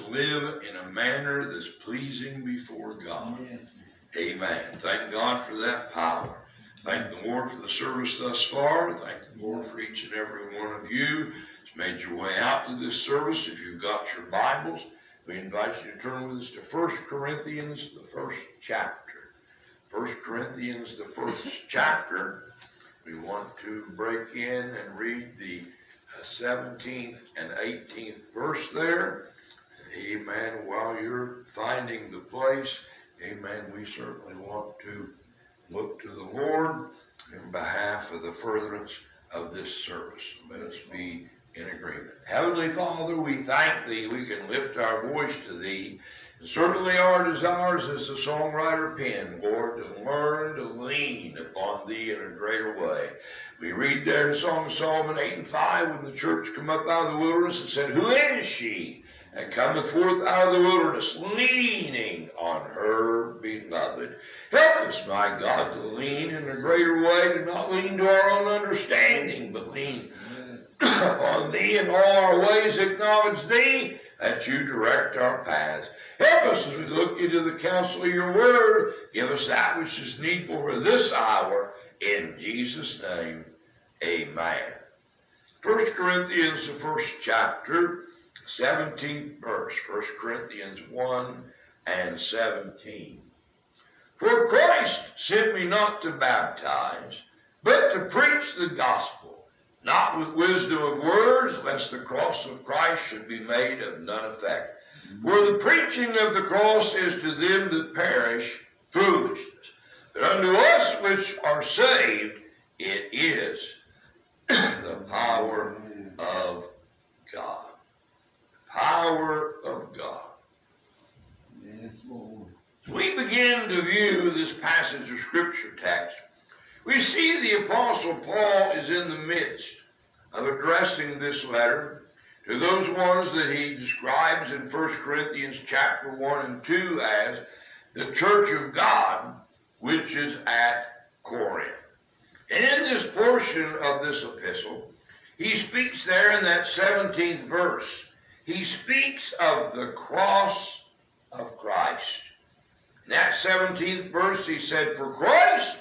to live in a manner that's pleasing before God. Yes. Amen. Thank God for that power. Thank the Lord for the service thus far. Thank the Lord for each and every one of you who's made your way out to this service. If you've got your Bibles, we invite you to turn with us to 1 Corinthians, the first chapter. 1 Corinthians, the first chapter. We want to break in and read the 17th and 18th verse there. Amen. While you're finding the place, amen, we certainly want to look to the Lord in behalf of the furtherance of this service. Let us be in agreement. Heavenly Father, we thank Thee. We can lift our voice to Thee. And certainly our desires as the songwriter penned, Lord, to learn to lean upon Thee in a greater way. We read there in Song of Solomon 8 and 5, when the church come up out of the wilderness and said, Who is she that cometh forth out of the wilderness, leaning on her beloved? Help us, my God, to lean in a greater way, to not lean to our own understanding, but lean upon Thee in all our ways, acknowledge Thee, that You direct our paths. Help us as we look into the counsel of Your word. Give us that which is needful for this hour. In Jesus' name, amen. 1 Corinthians, the first chapter, 17th verse. 1 Corinthians 1 and 17. For Christ sent me not to baptize, but to preach the gospel, not with wisdom of words, lest the cross of Christ should be made of none effect. For the preaching of the cross is to them that perish foolishness, but unto us which are saved it is the power of God. The power of God. Yes, Lord. As we begin to view this passage of Scripture text, we see the Apostle Paul is in the midst of addressing this letter to those ones that he describes in 1 Corinthians chapter 1 and 2 as the church of God, which is at Corinth. And in this portion of this epistle, he speaks there in that 17th verse, he speaks of the cross of Christ. In that 17th verse, he said, For Christ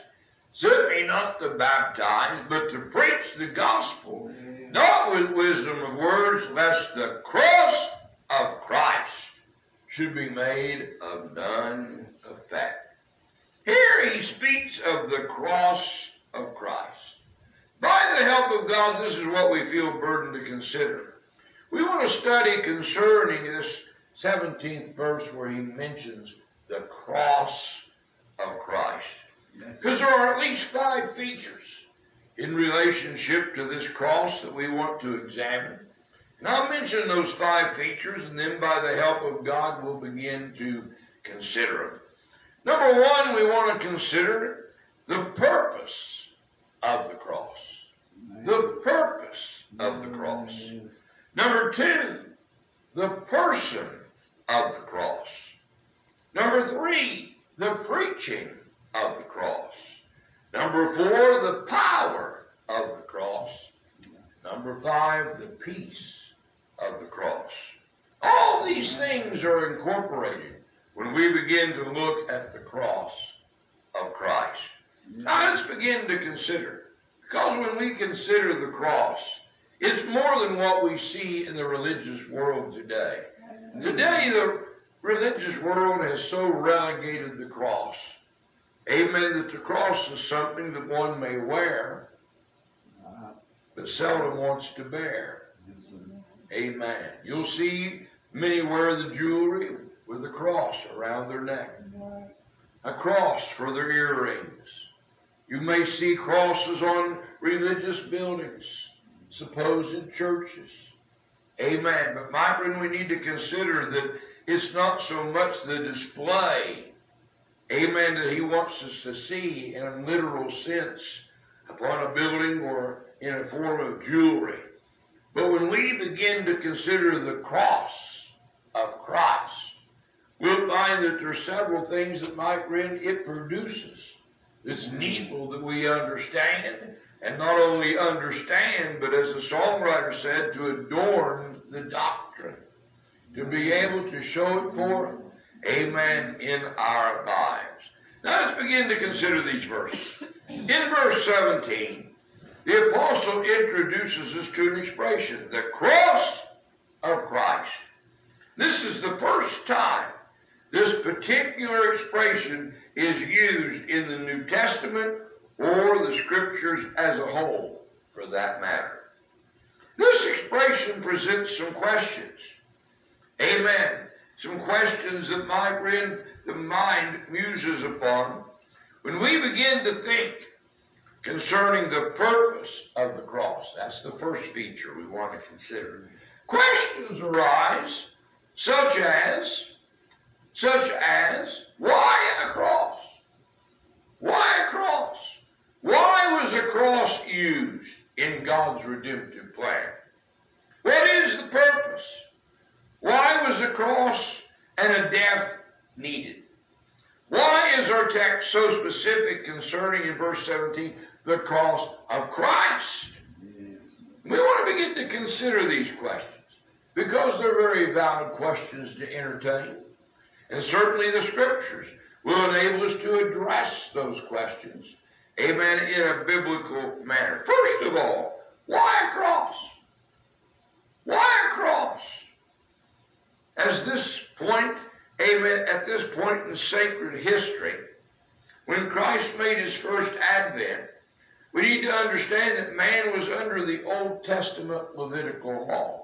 sent me not to baptize, but to preach the gospel, not with wisdom of words, lest the cross of Christ should be made of none effect. Here he speaks of the cross of Christ. By the help of God, this is what we feel burdened to consider. We want to study concerning this 17th verse where he mentions the cross of Christ. Because there are at least 5 features in relationship to this cross that we want to examine. And I'll mention those 5 features, and then by the help of God, we'll begin to consider them. Number 1, we want to consider the purpose of the cross. The purpose of the cross. Number 2, the person of the cross. Number 3, the preaching of the cross. Number 4, the power of the cross. Number 5, the peace of the cross. All these things are incorporated when we begin to look at the cross of Christ. Now let's begin to consider. Because when we consider the cross, it's more than what we see in the religious world today. Today, the religious world has so relegated the cross, amen, that the cross is something that one may wear, but seldom wants to bear. Amen. You'll see many wear the jewelry with the cross around their neck, a cross for their earrings. You may see crosses on religious buildings, supposed churches. Amen. But my friend, we need to consider that it's not so much the display, amen, that he wants us to see in a literal sense upon a building or in a form of jewelry. But when we begin to consider the cross of Christ, we'll find that there are several things that, my friend, it produces. It's needful that we understand, and not only understand, but as the songwriter said, to adorn the doctrine. to be able to show it forth, amen, in our lives. Now let's begin to consider these verses. In verse 17, the apostle introduces us to an expression, the cross of Christ. This is the first time this particular expression is used in the New Testament or the Scriptures as a whole, for that matter. This expression presents some questions. Amen. Some questions that my friend, the mind muses upon when we begin to think concerning the purpose of the cross. That's the first feature we want to consider. Questions arise such as, why a cross? Why a cross? Why was a cross used in God's redemptive plan? What is the purpose? Why was a cross and a death needed? Why is our text so specific concerning, in verse 17, the cross of Christ? We want to begin to consider these questions because they're very valid questions to entertain. And certainly the Scriptures will enable us to address those questions, amen, in a biblical manner. First of all, why a cross? Why a cross? As this point, amen, at this point in sacred history, when Christ made his first advent, we need to understand that man was under the Old Testament Levitical law.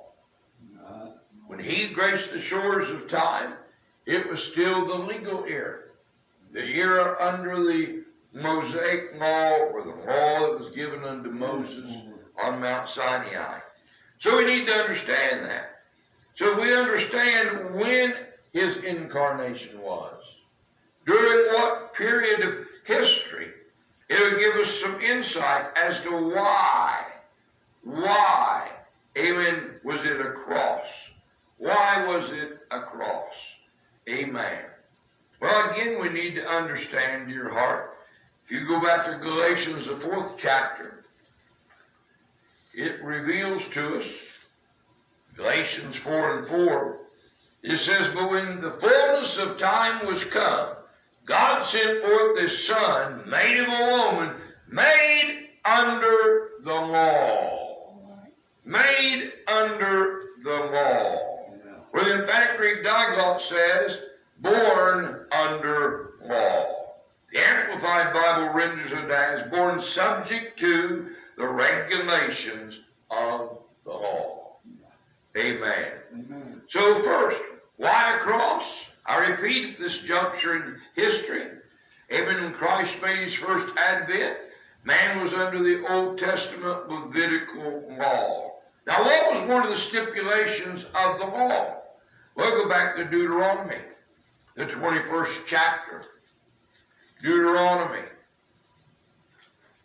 When he graced the shores of time, it was still the legal era. The era under the Mosaic law, or the law that was given unto Moses on Mount Sinai. So we need to understand that. So if we understand when his incarnation was, during what period of history, it will give us some insight as to why, amen, was it a cross? Why was it a cross? Amen. Well, again, we need to understand, dear heart, if you go back to Galatians, the 4th chapter, it reveals to us, Galatians 4:4, it says, but when the fullness of time was come, God sent forth his Son, made of a woman, made under the law. Made under the law. Where the emphatic Greek diglott says, born under law. The Amplified Bible renders it as born subject to the regulations of the law. Amen. Amen. So first, why a cross? I repeat, at this juncture in history, amen, when Christ made his first advent, man was under the Old Testament Levitical law. Now, what was one of the stipulations of the law? Well, go back to Deuteronomy, the 21st chapter. Deuteronomy,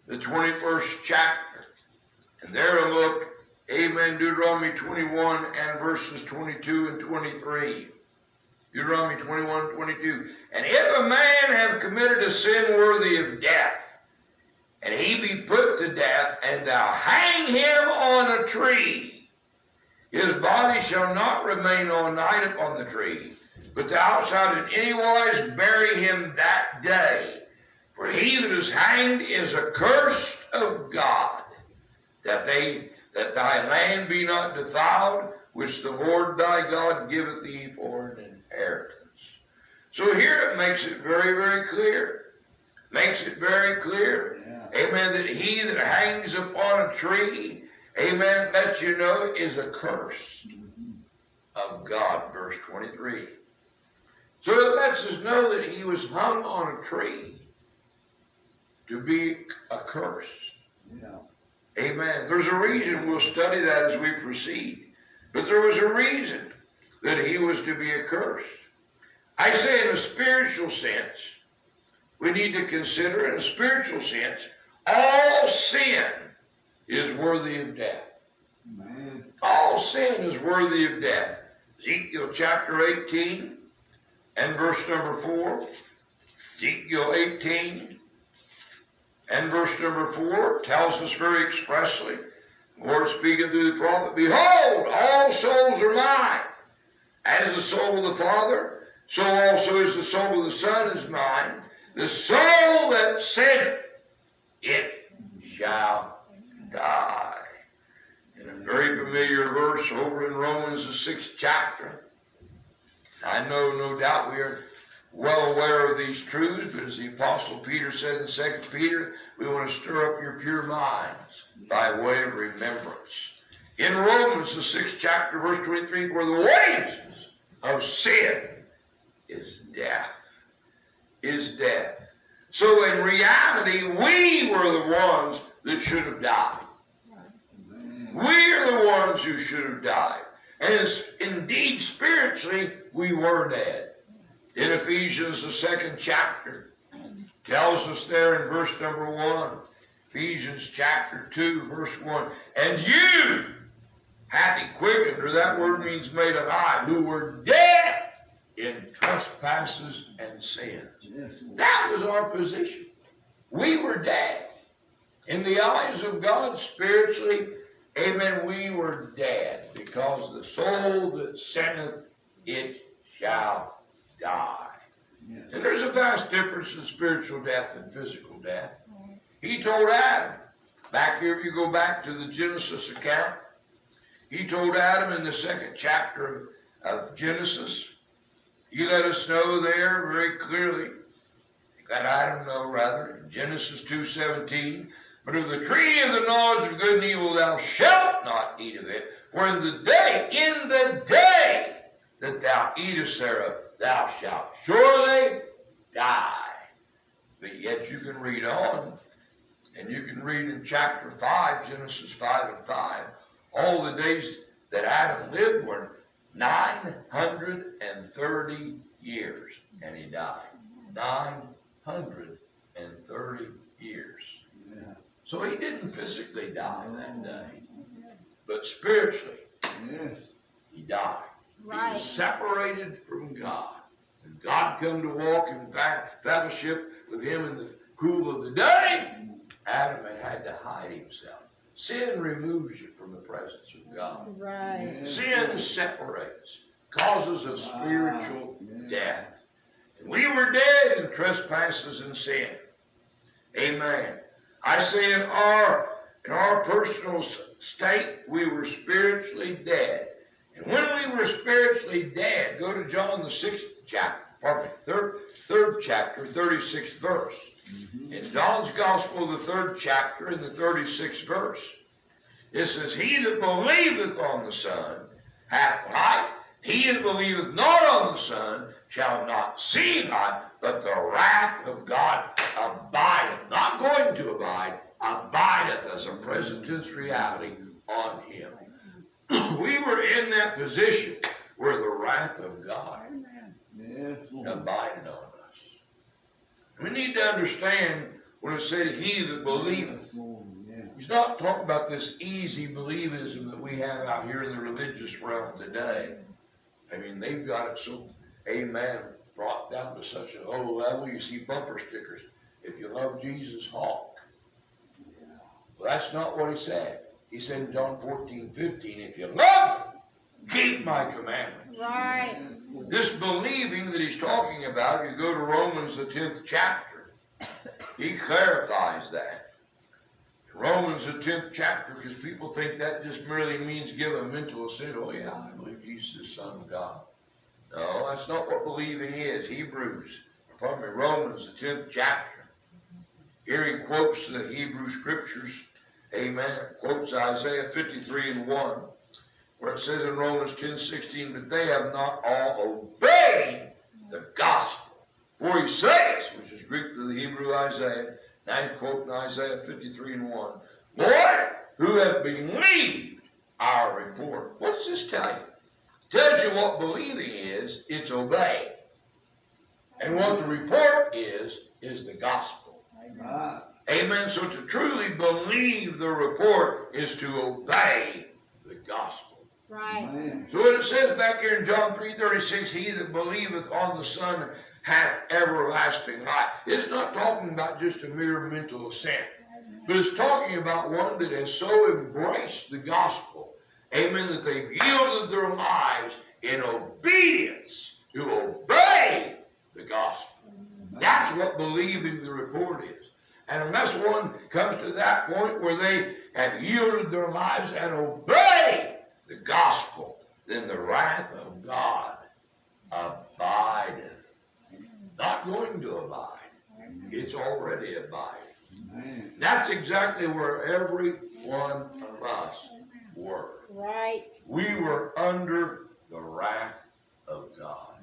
the 21st chapter. And there look, amen, Deuteronomy 21 and verses 22 and 23. Deuteronomy 21:22. And if a man have committed a sin worthy of death, and he be put to death, and thou hang him on a tree, his body shall not remain all night upon the tree, but thou shalt in any wise bury him that day. For he that is hanged is accursed of God, that thy land be not defiled, which the Lord thy God giveth thee for an inheritance. So here it makes it very, very clear. Makes it very clear. Yeah. Amen. That he that hangs upon a tree, amen, lets you know, is accursed of God. Verse 23. So it lets us know that he was hung on a tree to be accursed. Yeah. Amen. There's a reason. We'll study that as we proceed. But there was a reason that he was to be accursed. I say in a spiritual sense, we need to consider in a spiritual sense, all sin is worthy of death. Amen. All sin is worthy of death. Ezekiel chapter 18 and verse number 4. Ezekiel 18 and verse number 4 tells us very expressly, the Lord speaking through the prophet, behold, all souls are mine. As the soul of the Father, so also is the soul of the Son is mine. The soul that sinneth, it shall die. In a very familiar verse over in Romans, the 6th chapter. I know, no doubt, we are well aware of these truths, but as the Apostle Peter said in 2 Peter, we want to stir up your pure minds by way of remembrance. In Romans, the 6th chapter, verse 23, for the wages of sin is death. So in reality, we were the ones that should have died. We are the ones who should have died. And indeed, spiritually, we were dead. In Ephesians, the 2nd chapter, tells us there in verse number 1, Ephesians chapter 2, verse 1, and you hath he quickened, or that word means made alive, who were dead in trespasses and sins. That was our position. We were dead. In the eyes of God, spiritually, amen, we were dead, because the soul that sinneth, it shall die. And there's a vast difference in spiritual death and physical death. He told Adam, back here, if you go back to the Genesis account, he told Adam in the 2nd chapter of Genesis, he let us know there very clearly, let Adam know rather, in Genesis 2:17, but of the tree of the knowledge of good and evil thou shalt not eat of it, for in the day that thou eatest thereof, thou shalt surely die. But yet you can read on, and you can read in chapter 5, Genesis 5:5, all the days that Adam lived were 930 years, and he died. 930 years. So he didn't physically die that day, but spiritually, he died. Right. He was separated from God. And God come to walk in fellowship with him in the cool of the day. Adam had to hide himself. Sin removes you from the presence of God. Right. Sin separates, causes a spiritual death. And we were dead in trespasses and sin. Amen. I say in our personal state, we were spiritually dead. And when we were spiritually dead, go to John the 6th chapter, third chapter, 36th verse. In John's Gospel, the 3rd chapter, in the 36th verse, it says, he that believeth on the Son hath life. He that believeth not on the Son shall not see life, but the wrath of God abideth, not going to abide, abideth as a present tense reality on him. We were in that position where the wrath of God abided on us. We need to understand when it said he that believeth. He's not talking about this easy believism that we have out here in the religious realm today. I mean, they've got it so, amen, brought down to such a low level. You see bumper stickers. If you love Jesus, honk. Well, that's not what he said. He said in John 14:15, if you love me, keep my commandments. Right. This believing that he's talking about, if you go to Romans, the 10th chapter, he clarifies that. Romans, the 10th chapter, because people think that just merely means give a mental assent. Oh, yeah, I believe Jesus is the Son of God. No, that's not what believing is. Romans, the 10th chapter. Here he quotes the Hebrew Scriptures. Amen. Quotes Isaiah 53:1, where it says in Romans 10:16, but they have not all obeyed the gospel. For he says, which is Greek to the Hebrew Isaiah, now he's quoting Isaiah 53:1, Lord, who have believed our report. What's this tell you? It tells you what believing is, it's obeying. And what the report is the gospel. Amen. Amen. So to truly believe the report is to obey the gospel. Right. Amen. So when it says back here in John 3:36, he that believeth on the Son hath everlasting life. It's not talking about just a mere mental assent, but it's talking about one that has so embraced the gospel, amen, that they've yielded their lives in obedience to obey the gospel. That's what believing the report is. And unless one comes to that point where they have yielded their lives and obey the gospel, then the wrath of God abideth. Not going to abide. It's already abiding. That's exactly where every one of us were. Right. We were under the wrath of God.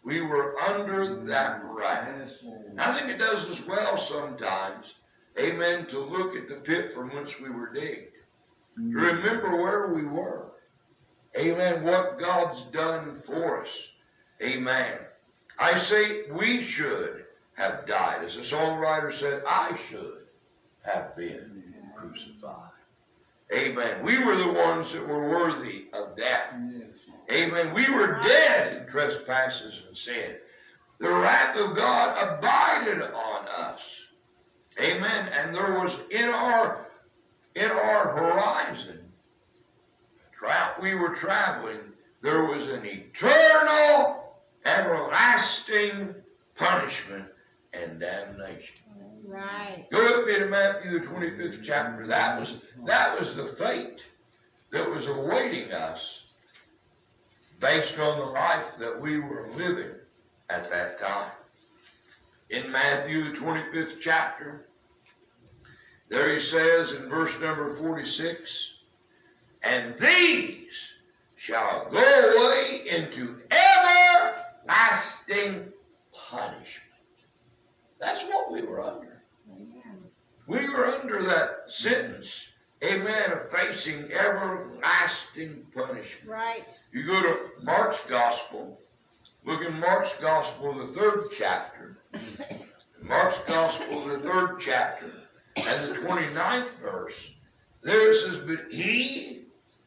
We were under that wrath. I think it does us well sometimes, amen, to look at the pit from which we were digged. To remember where we were. Amen, what God's done for us. Amen. I say we should have died. As the songwriter said, I should have been crucified. Amen. We were the ones that were worthy of death. Amen. We were dead in trespasses and sin. The wrath of God abided on us. Amen. And there was in our horizon, we were traveling, there was an eternal, everlasting punishment and damnation. Right. Go with me to Matthew the 25th chapter. That was the fate that was awaiting us based on the life that we were living at that time. In Matthew the 25th chapter, there he says in verse number 46, and these shall go away into everlasting punishment. That's what we were under. We were under that sentence, amen, of facing everlasting punishment. Right. You go to Mark's Gospel, look in Mark's Gospel, the 3rd chapter. Mark's Gospel, the 3rd chapter, and the 29th verse. There it says, but he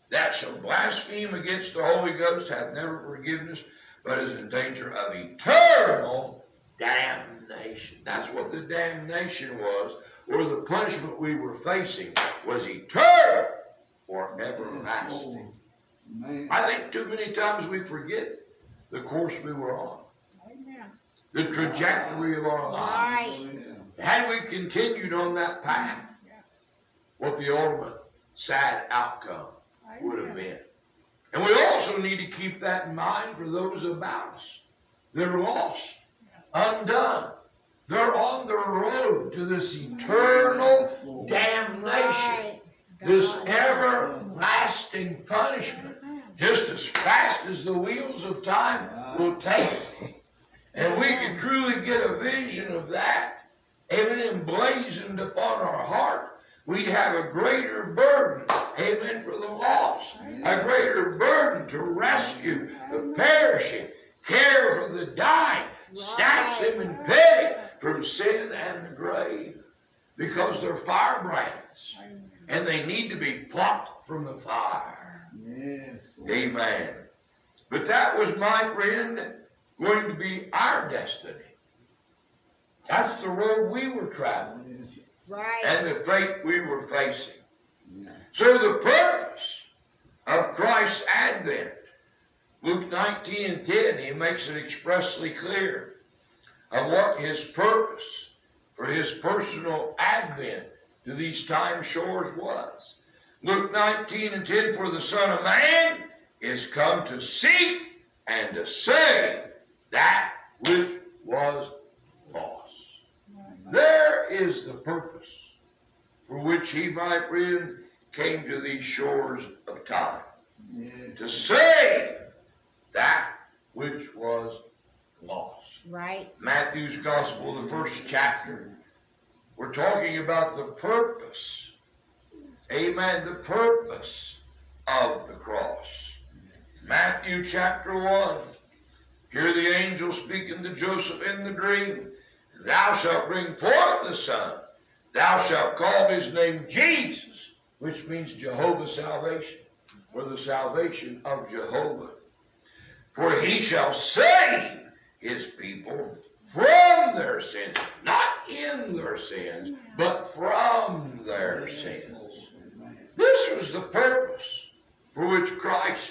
that shall blaspheme against the Holy Ghost hath never forgiveness, but is in danger of eternal damnation. That's what the damnation was, or the punishment we were facing was eternal or everlasting. I think too many times we forget the course we were on, the trajectory of our lives. Right. Had we continued on that path, what the ultimate sad outcome would have been. And we also need to keep that in mind for those about us that are lost, undone. They're on the road to this eternal damnation, this everlasting punishment, just as fast as the wheels of time will take it. And we can truly get a vision of that, amen, emblazoned upon our heart. We have a greater burden, amen, for the lost, a greater burden to rescue the perishing, care for the dying, snatch them in pity from sin and the grave, because they're firebrands, and they need to be plucked from the fire. Yes. Amen. But that was, my friend, going to be our destiny. That's the road we were traveling. Right. And the fate we were facing. So the purpose of Christ's advent, Luke 19 and 10, he makes it expressly clear of what his purpose for his personal advent to these time shores was. Luke 19 and 10, for the Son of Man is come to seek and to save that which was lost. There is the purpose for which he, my friend, came to these shores of time. To save that which was lost. Right. Matthew's Gospel, the 1st chapter. We're talking about the purpose. Amen. The purpose of the cross. Matthew chapter 1. Hear the angel speaking to Joseph in the dream. Thou shalt bring forth the Son. Thou shalt call his name Jesus, which means Jehovah's salvation, or the salvation of Jehovah. For he shall save his people from their sins, not in their sins, but from their sins. This was the purpose for which Christ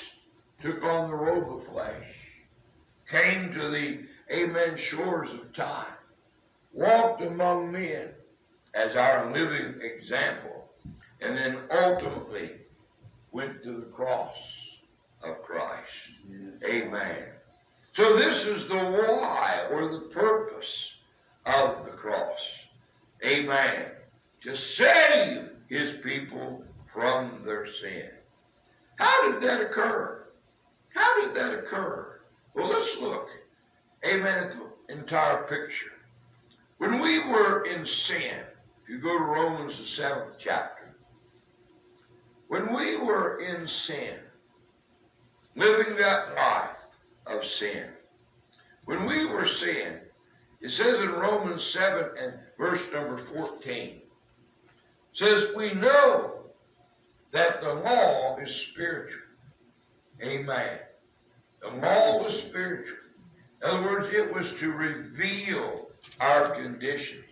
took on the robe of flesh, came to the, amen, shores of time, walked among men as our living example, and then ultimately went to the cross of Christ. Amen. So this is the why or the purpose of the cross. Amen. To save his people from their sin. How did that occur? How did that occur? Well, let's look, amen, at the entire picture. When we were in sin, if you go to Romans, the 7th chapter, when we were in sin, living that life of sin, when we were sin, it says in Romans 7 and verse number 14, says, we know that the law is spiritual. Amen. The law was spiritual. In other words, it was to reveal our conditions.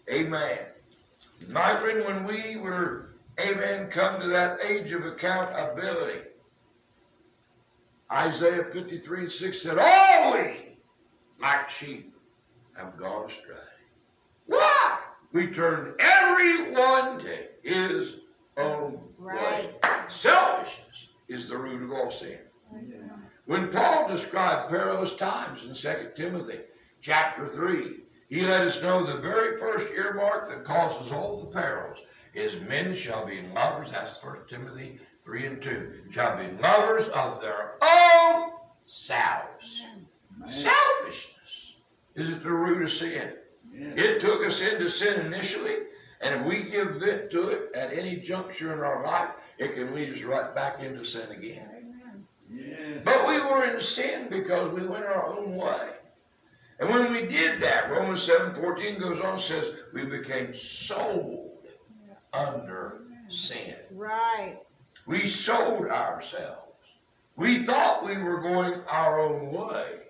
Amen. My friend, when we were, amen, come to that age of accountability, Isaiah 53:6 said, all we, like sheep, have gone astray. Why? We turned everyone to his own way. Selfishness is the root of all sin. When Paul described perilous times in 2 Timothy chapter 3, he let us know the very first earmark that causes all the perils is men shall be lovers, that's 1 Timothy 3 and 2, shall be lovers of their own selves. Selfishness is at the root of sin. It took us into sin initially, and if we give vent to it at any juncture in our life, it can lead us right back into sin again. But we were in sin because we went our own way. And when we did that, Romans 7:14 goes on and says, we became sold under sin. Right. We sold ourselves. We thought we were going our own way.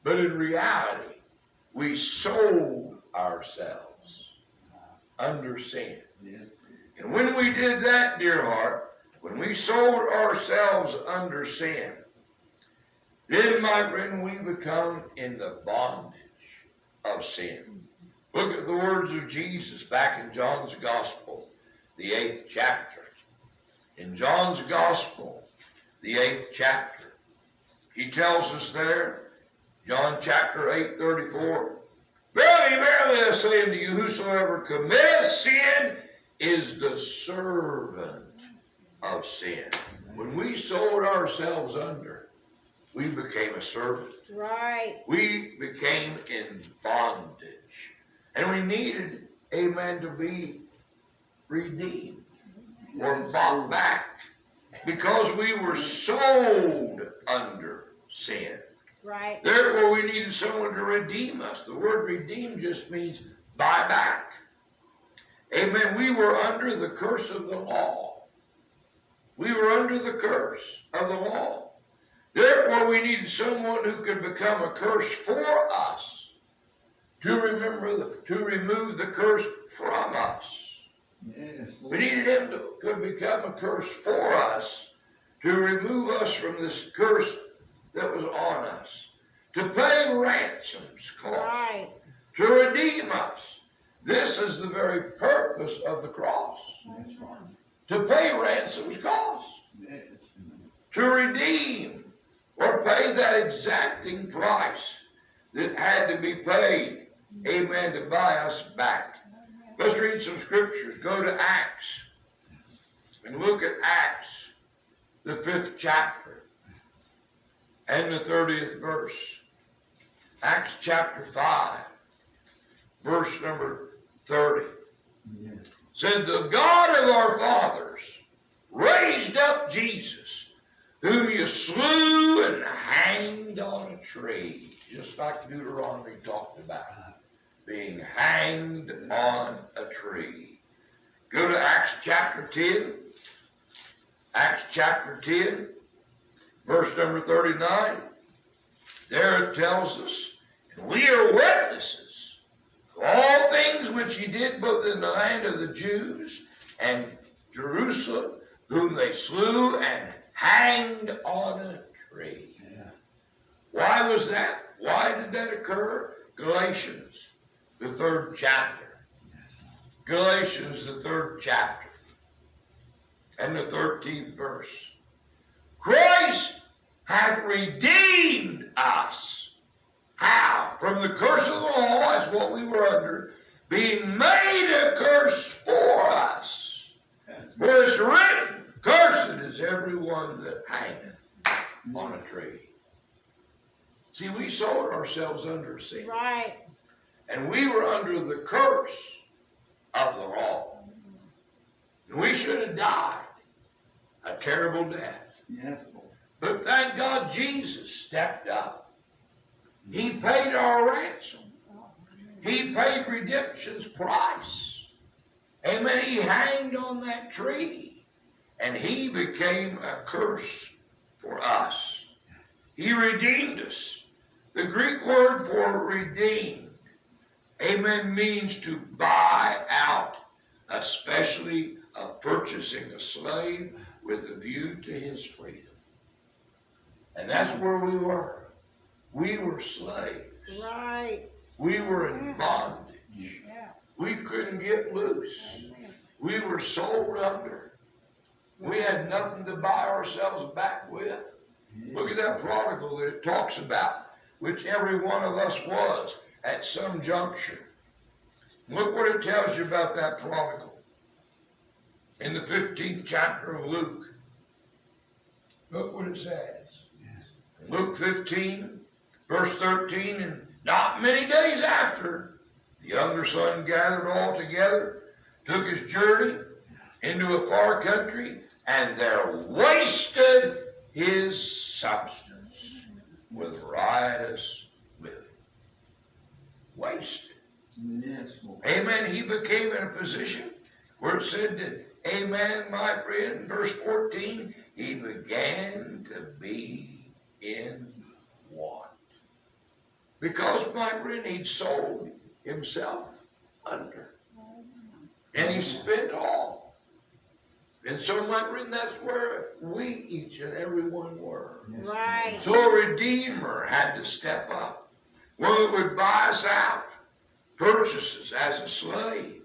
But in reality, we sold ourselves under sin. And when we did that, dear heart, when we sold ourselves under sin, then, my friend, we become in the bondage of sin. Look at the words of Jesus back in John's Gospel, the 8th chapter. In John's Gospel, the 8th chapter, he tells us there, John chapter 8:34, verily, verily, I say unto you, whosoever committeth sin is the servant of sin. When we sold ourselves under, we became a servant. Right. We became in bondage. And we needed, amen, to be redeemed or bought back because we were sold under sin. Right. Therefore, we needed someone to redeem us. The word redeem just means buy back. Amen. We were under the curse of the law. We were under the curse of the law. Therefore, we needed someone who could become a curse for us to remove the curse from us. We needed him to could become a curse for us to remove us from this curse that was on us, to pay ransoms cost, Right. to redeem us. This is the very purpose of the cross. To pay ransoms cost, to redeem or pay that exacting price that had to be paid, amen, to buy us back. Let's read some scriptures. Go to Acts and look at Acts, the 5th chapter and the 30th verse. Acts chapter 5, verse number 30. Said, the God of our fathers raised up Jesus, whom you slew and hanged on a tree, just like Deuteronomy talked about, being hanged on a tree. Go to Acts chapter 10. Acts chapter 10, verse number 39. There it tells us, and we are witnesses of all things which he did both in the land of the Jews and Jerusalem, whom they slew and hanged on a tree. Yeah. Why was that? Why did that occur? Galatians, the 3rd chapter. Galatians, the 3rd chapter. And the 13th verse. Christ hath redeemed us. How? From the curse of the law, that's what we were under, being made a curse for us. For it's written, cursed is everyone that hangeth on a tree. See, we sold ourselves under sin. Right. And we were under the curse of the law. And we should have died a terrible death. Yes, Lord. But thank God Jesus stepped up. He paid our ransom. He paid redemption's price. Amen. He hanged on that tree. And he became a curse for us. He redeemed us. The Greek word for redeemed, amen, means to buy out, especially of purchasing a slave with a view to his freedom. And that's where we were. We were slaves. Right. We were in bondage. Yeah. We couldn't get loose. Amen. We were sold under. We had nothing to buy ourselves back with. Look at that prodigal that it talks about, which every one of us was at some juncture. Look what it tells you about that prodigal. In the 15th chapter of Luke. Look what it says. Luke 15, verse 13, and not many days after, the younger son gathered all together, took his journey into a far country, and there wasted his substance with riotous living. Wasted. Yes, Lord. Amen. He became in a position where it said that, amen, my friend, verse 14, he began to be in want. Because, my friend, he'd sold himself under. And he spent all. And so, my friend, that's where we, each and every one, were. Right. So a Redeemer had to step up. One that would buy us out, purchase us as a slave.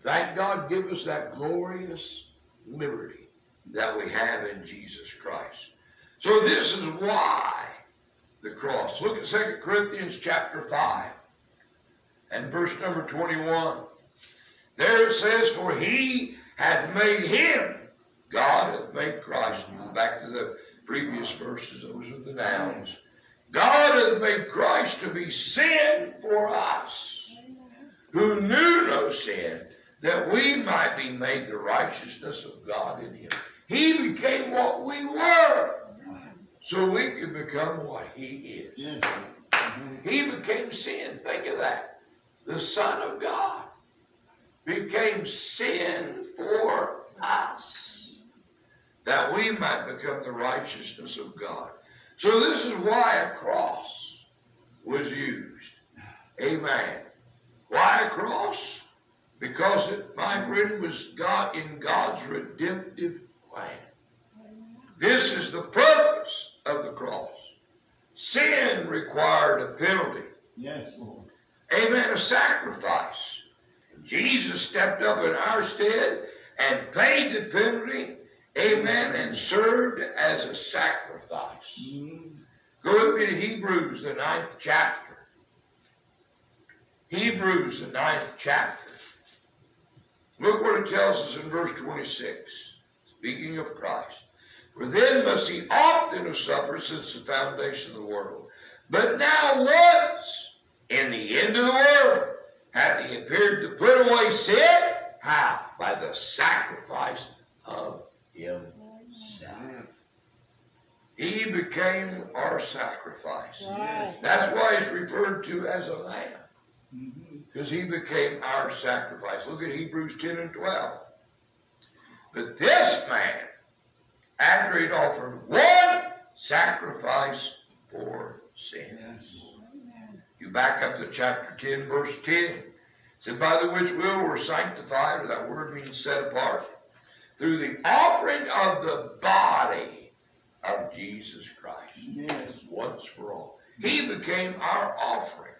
Thank God give us that glorious liberty that we have in Jesus Christ. So this is why the cross. Look at 2 Corinthians chapter 5 and verse number 21. There it says, for he had made him, God hath made Christ. Back to the previous verses, those are the nouns. God hath made Christ to be sin for us, who knew no sin, that we might be made the righteousness of God in him. He became what we were, so we could become what he is. Yes. He became sin. Think of that. The Son of God became sin for us, that we might become the righteousness of God. So this is why a cross was used. Amen. Why a cross? Because it, my friend, was God in God's redemptive plan. This is the purpose of the cross. Sin required a penalty. Yes, Lord. Amen. A sacrifice. Jesus stepped up in our stead and paid the penalty. Amen. And served as a sacrifice. Go with me to Hebrews, the 9th chapter. Hebrews, the 9th chapter. Look what it tells us in verse 26. Speaking of Christ. For then must he often have suffered since the foundation of the world. But now once, in the end of the world, hath he appeared to put away sin. How? By the sacrifice of himself. He became our sacrifice. Right. That's why he's referred to as a lamb. Because he became our sacrifice. Look at Hebrews 10 and 12. But this man, after he'd offered one sacrifice for sin. You back up to chapter 10, verse 10. It said, by the which will were sanctified, or that word means set apart, through the offering of the body of Jesus Christ. Yes. Once for all. He became our offering.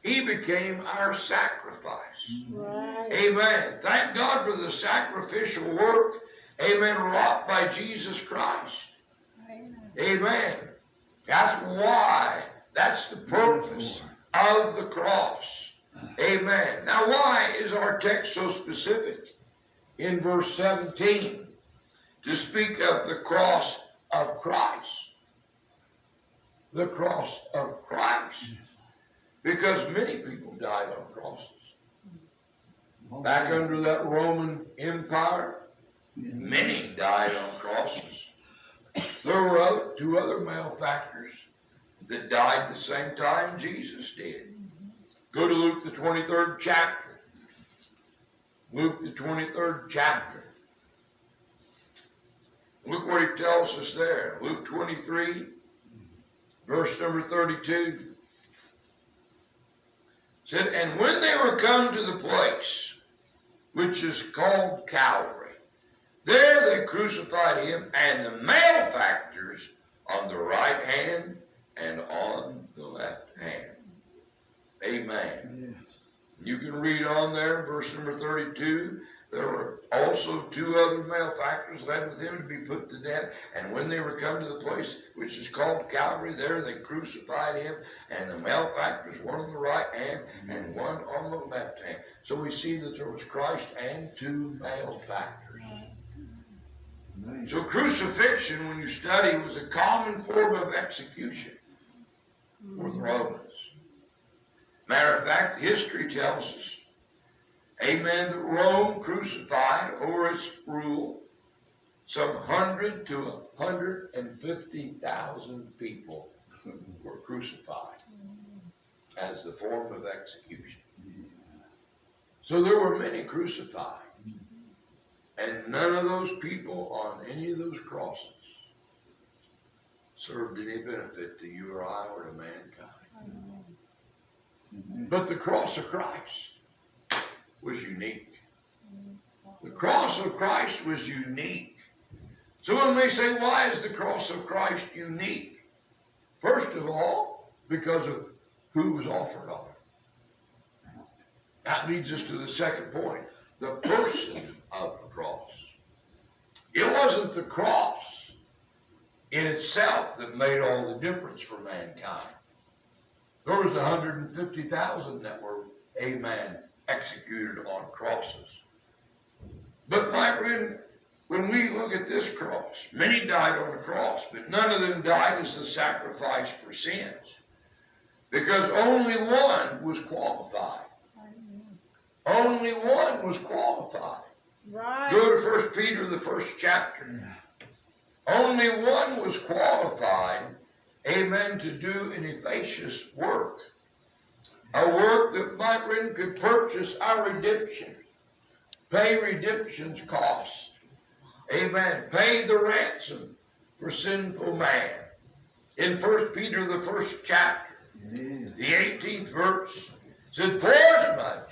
He became our sacrifice. Right. Amen. Thank God for the sacrificial work, amen, wrought by Jesus Christ. Amen. Amen. That's why, that's the purpose of the cross. Amen. Now, why is our text so specific in verse 17 to speak of the cross of Christ? The cross of Christ. Because many people died on crosses. Back under that Roman Empire, many died on crosses. There were two other malefactors that died the same time Jesus did. Go to Luke the 23rd chapter. Luke the 23rd chapter. Look what he tells us there. Luke 23, verse number 32. Said, and when they were come to the place which is called Calvary, there they crucified him and the malefactors on the right hand and on the left hand. Amen. Yes. You can read on there, verse number 32. There were also two other malefactors led with him to be put to death. And when they were come to the place which is called Calvary, there they crucified him and the malefactors, one on the right hand and one on the left hand. So we see that there was Christ and two malefactors. Nice. So crucifixion, when you study, was a common form of execution for the Romans. Matter of fact, history tells us, amen, that Rome crucified over its rule some 100 to 150,000 people were crucified as the form of execution. So there were many crucified. And none of those people on any of those crosses served any benefit to you or I or to mankind. But the cross of Christ was unique. The cross of Christ was unique. Someone may say, why is the cross of Christ unique? First of all, because of who was offered on it. That leads us to the second point, the person of the cross. It wasn't the cross in itself that made all the difference for mankind. There was 150,000 that were, amen, executed on crosses. But my friend, when we look at this cross, many died on the cross, but none of them died as the sacrifice for sins. Because only one was qualified. Only one was qualified. Right. Go to 1 Peter, the first chapter. Only one was qualified, amen, to do an efficacious work. A work that, my friend, could purchase our redemption. Pay redemption's cost. Amen. Pay the ransom for sinful man. In 1 Peter, the first chapter, the 18th verse, said, forasmuch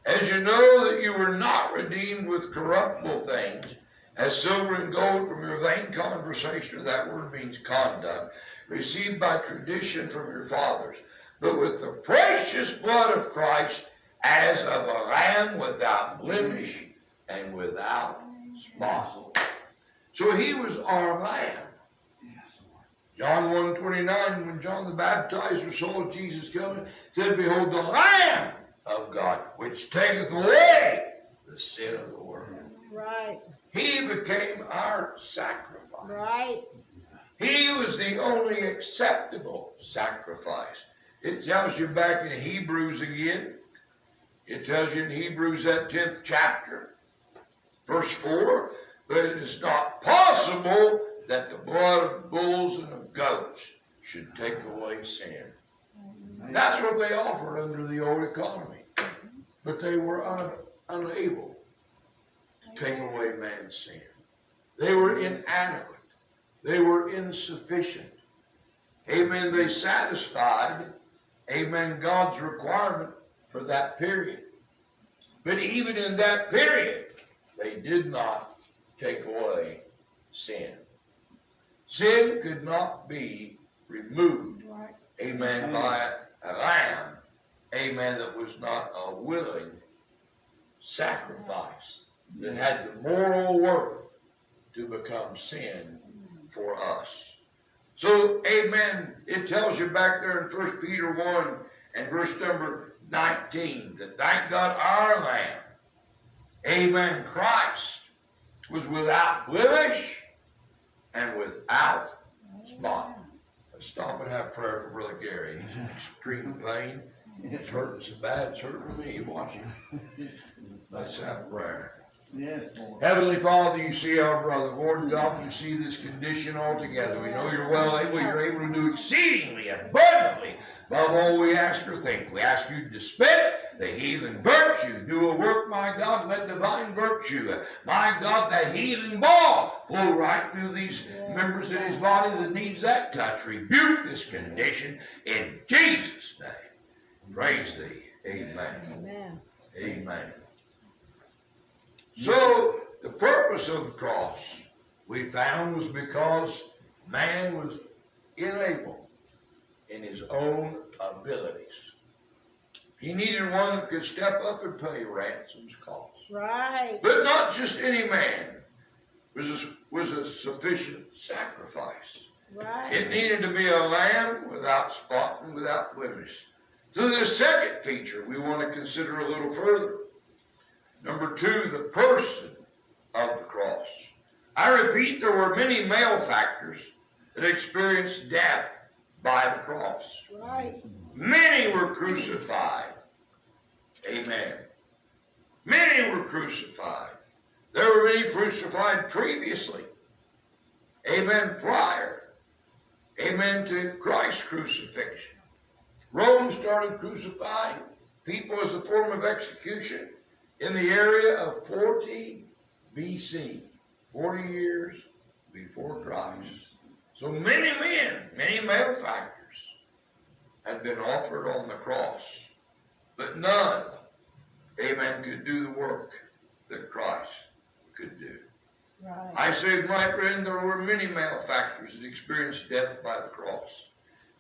as you know that you were not redeemed with corruptible things, as silver and gold from your vain conversation, that word means conduct, received by tradition from your fathers, but with the precious blood of Christ, as of a lamb without blemish and without spot. So he was our lamb. John 1:29, when John the Baptizer saw Jesus coming, said, behold, the Lamb of God, which taketh away the sin of the world. Right. He became our sacrifice. Right. He was the only acceptable sacrifice. It tells you back in Hebrews again. It tells you in Hebrews, that 10th chapter, verse 4, that it is not possible that the blood of bulls and of goats should take away sin. That's what they offered under the old economy. But they were unable to take away man's sin. They were inadequate. They were insufficient. Amen. They satisfied, amen, God's requirement for that period. But even in that period, they did not take away sin. Sin could not be removed, Right. amen, by a lamb, amen, that was not a willing sacrifice, that had the moral worth to become sin for us. So, amen, it tells you back there in 1 Peter 1 and verse number 19 that thank God our Lamb, amen, Christ, was without blemish and without spot. Let's stop and have prayer for Brother Gary. He's in extreme pain. It's hurting so bad, it's hurting me. Watch him. Let's have prayer. Yes, Lord. Heavenly Father, you see our brother. Lord God, you see this condition altogether. We know you're well able. You're able to do exceedingly abundantly above all we ask or think. We ask you to dispense the healing virtue. Do a work, my God, let divine virtue, my God, that healing ball flow right through these members in his body that needs that touch. Rebuke this condition in Jesus' name. Praise thee. Amen. Amen. Amen. So, the purpose of the cross, we found, was because man was unable in his own abilities. He needed one that could step up and pay ransom's cost. Right. But not just any man was a sufficient sacrifice. Right. It needed to be a lamb without spot and without blemish. So the second feature we want to consider a little further. Number two, the person of the cross. I repeat, there were many malefactors that experienced death by the cross. Right. Many were crucified. Amen. Many were crucified. There were many crucified previously. Amen. Prior. Amen to Christ's crucifixion. Rome started crucifying people as a form of execution in the area of 40 BC, 40 years before Christ. So many men, many malefactors had been offered on the cross, but none, amen, could do the work that Christ could do. Right. I say, my friend, there were many malefactors that experienced death by the cross.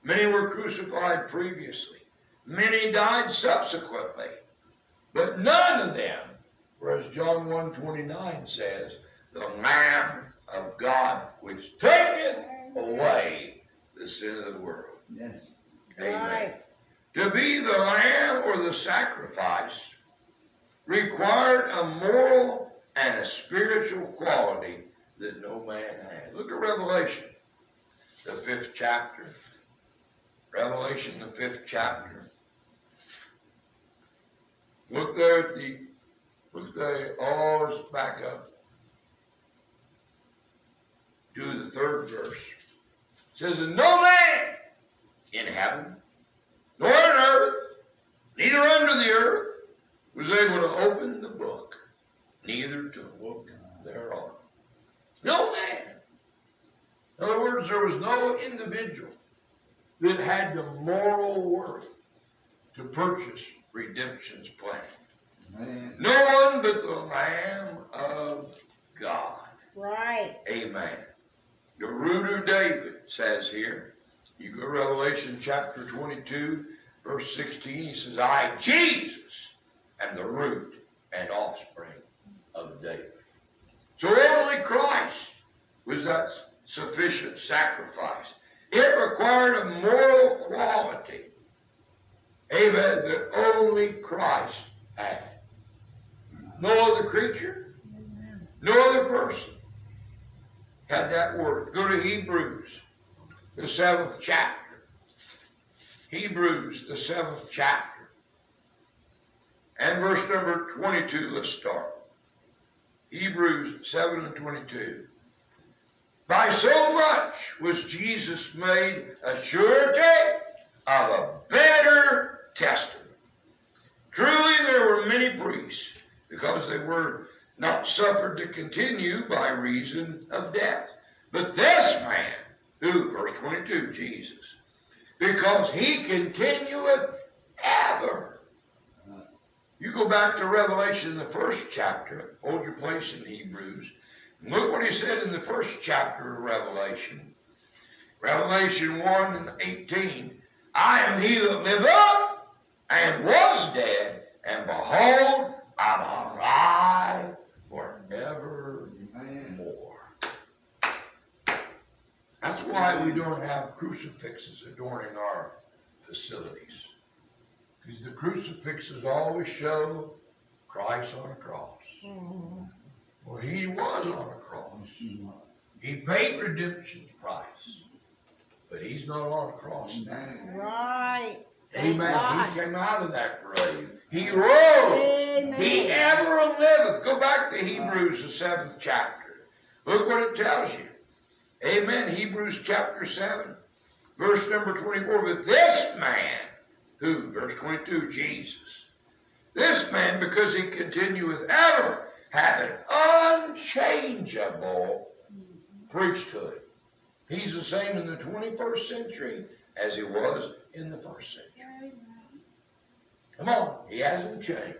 Many were crucified previously. Many died subsequently. But none of them were, as John 1:29 says, the Lamb of God which taketh away the sin of the world. Yes. Amen. Right. To be the lamb or the sacrifice required a moral and a spiritual quality that no man had. Look at Revelation, the 5th chapter. Revelation, the 5th chapter. Look there let's back up to the 3rd verse. It says, and no man in heaven, nor on earth, neither under the earth, was able to open the book, neither to look thereon. No man. In other words, there was no individual that had the moral worth to purchase redemption's plan. Man. No one but the Lamb of God. Right. Amen. The root of David says here, you go to Revelation chapter 22, verse 16, he says, I, Jesus, am the root and offspring of David. So only Christ was that sufficient sacrifice. It required a moral quality, amen, that only Christ had. No other creature, no other person had that worth. Go to Hebrews, the 7th chapter. Hebrews, the 7th chapter. And verse number 22, let's start. Hebrews 7 and 22. By so much was Jesus made a surety of a better testament. Truly there were many priests, because they were not suffered to continue by reason of death. But this man, who, verse 22, Jesus, because he continueth ever. You go back to Revelation, the 1st chapter, hold your place in Hebrews, and look what he said in the 1st chapter of Revelation. Revelation 1:18. I am he that liveth and was dead, and behold, I'm alive forevermore. That's why we don't have crucifixes adorning our facilities. Because the crucifixes always show Christ on a cross. Mm-hmm. Well, he was on a cross. He paid redemption's price. But he's not on a cross now. Right. Amen. God. He came out of that grave. He rose. Amen. He ever liveth. Go back to Hebrews, the 7th chapter. Look what it tells you. Amen. Hebrews chapter 7, verse number 24. But this man, who? Verse 22, Jesus. This man, because he continueth ever, hath an unchangeable priesthood. He's the same in the 21st century as he was in the first century. Come on, he hasn't changed.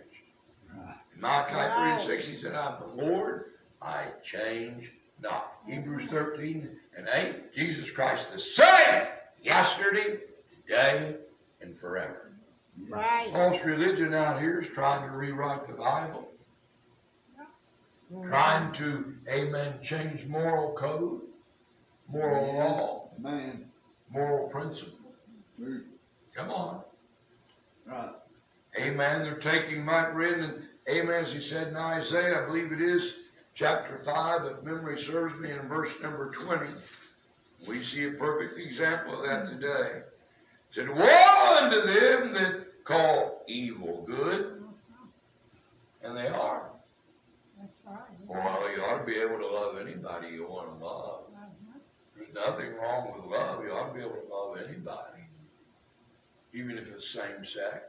In Malachi 3:6, he said, I'm the Lord, I change not. Hebrews 13:8, Jesus Christ the same yesterday, today, and forever. Right. False religion out here is trying to rewrite the Bible, trying to, amen, change moral code, moral law, Man. moral principle. True. Come on. Right. Amen. They're taking Mike Wren and amen, as he said in Isaiah, I believe it is, chapter 5, if memory serves me, in verse number 20. We see a perfect example of that today. It said, woe unto them that call evil good. And they are. That's right. Well, you ought to be able to love anybody you want to love. There's nothing wrong with love. You ought to be able to love anybody. Even if it's same sex.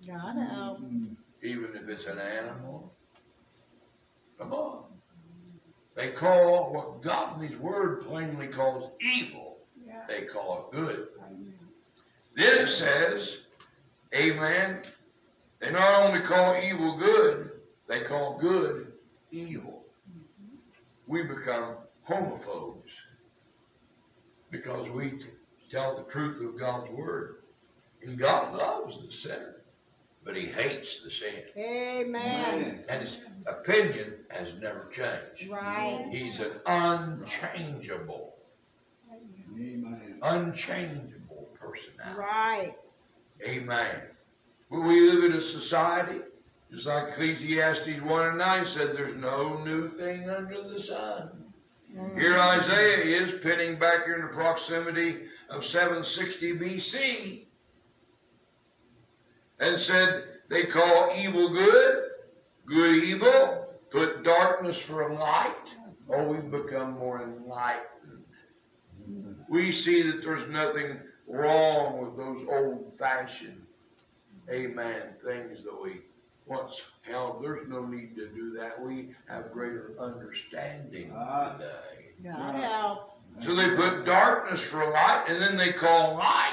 God help. Even if it's an animal. Come on. They call what God in His Word plainly calls evil, Yeah. they call it good. Then it says, amen, they not only call evil good, they call good evil. We become homophobes because we tell the truth of God's Word. And God loves the sinner, but He hates the sin. Amen. And His opinion has never changed. Right. He's an unchangeable, Amen. unchangeable personality. Right. Amen. But we live in a society, just like Ecclesiastes 1:9 said, there's no new thing under the sun. Here Isaiah is pinning back here in the proximity of 760 BC and said they call evil good, good evil, put darkness for light. Oh, we've become more enlightened. We see that there's nothing wrong with those old-fashioned, amen, things that we once held. There's no need to do that. We have greater understanding today. God help. So they put darkness for light, and then they call light.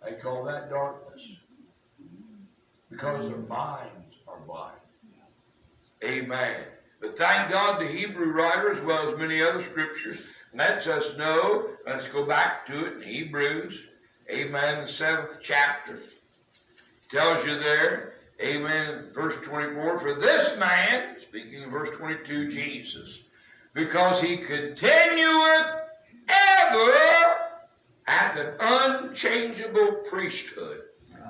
They call that darkness. Because their minds are blind. Amen. But thank God the Hebrew writer, as well as many other scriptures, lets us know, let's go back to it in Hebrews, amen, the 7th chapter. Tells you there, amen, verse 24, for this man, speaking of verse 22, Jesus, because he continueth ever hath an unchangeable priesthood.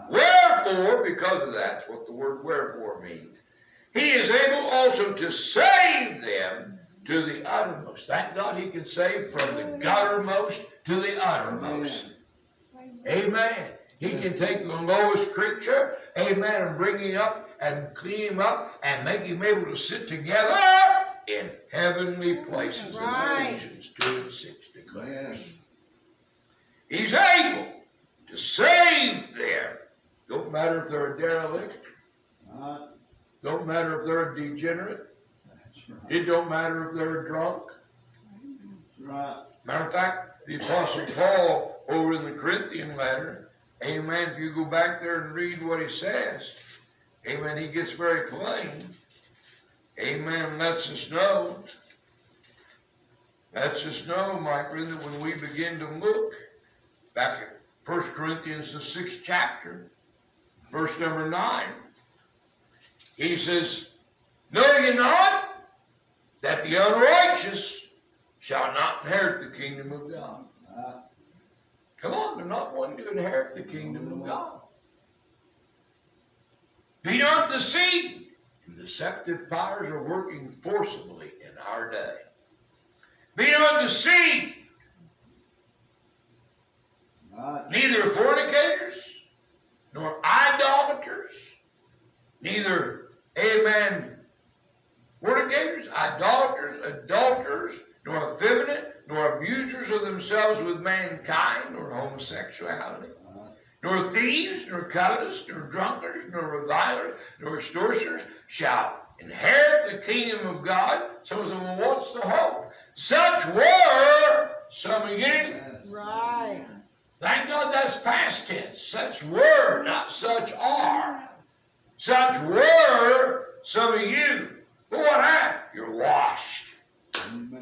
Wherefore, because of that, that's what the word wherefore means, he is able also to save them to the uttermost. Thank God he can save from the guttermost to the uttermost. Amen. He can take the lowest creature, amen, and bring him up and clean him up and make him able to sit together in heavenly places. Right. Ephesians 2:6 declares. Yes. He's able to save them. Don't matter if they're a derelict. Right. Don't matter if they're a degenerate. That's right. It don't matter if they're a drunk. That's right. Matter of fact, the Apostle Paul over in the Corinthian letter, amen, if you go back there and read what he says, amen, he gets very plain. Amen, lets us know. Lets us know, my friend, that when we begin to look back at 1 Corinthians, the 6th chapter, verse number 9, he says, know ye not that the unrighteous shall not inherit the kingdom of God? Right. Come on, they're not going to inherit the kingdom of God. Be not deceived. Deceptive powers are working forcibly in our day. Be not deceived. Right. Neither fornicators, nor idolaters, neither, amen, fornicators, idolaters, adulterers, nor effeminate, nor abusers of themselves with mankind, nor homosexuality, nor thieves, nor covetous, nor drunkards, nor revilers, nor extortioners shall inherit the kingdom of God. Someone said, well, what's the hope? Such were some of you. Yes. Right. Thank God that's past tense. Such were, not such are. Such were some of you. But what happened? You're washed. Amen.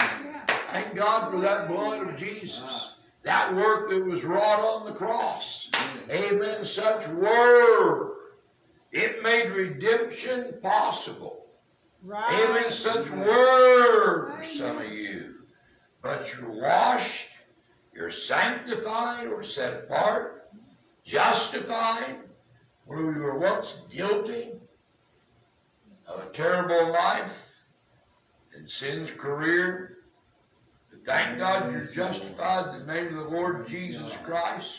Thank God for that blood of Jesus. That work that was wrought on the cross. Amen. Such were. It made redemption possible. Right. Amen. Such were some of you. But you're washed. You're sanctified or set apart. Justified. Where we were once guilty of a terrible life and sin's career. But thank God you're justified in the name of the Lord Jesus Christ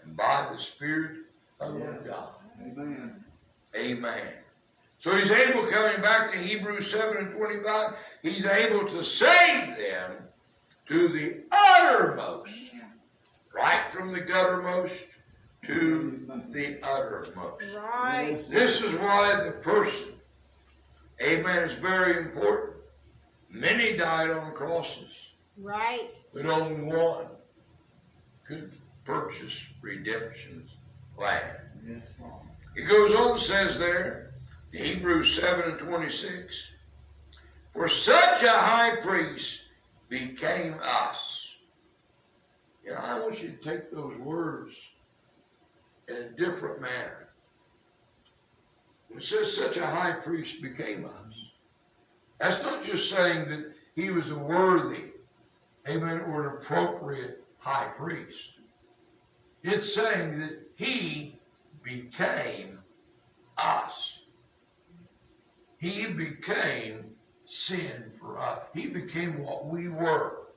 and by the Spirit of God. Amen. Amen. So he's able, coming back to Hebrews 7:25, he's able to save them to the uttermost. Right from the guttermost to the uttermost. Right. This is why the person, amen, is very important. Many died on crosses, Right. but only one could purchase redemption's land. Yes, Lord. It goes on and says there, Hebrews 7:26, for such a high priest became us. You know, I want you to take those words in a different manner. It says such a high priest became us. That's not just saying that he was a worthy, amen, or an appropriate high priest. It's saying that he became us. He became sin for us. He became what we were.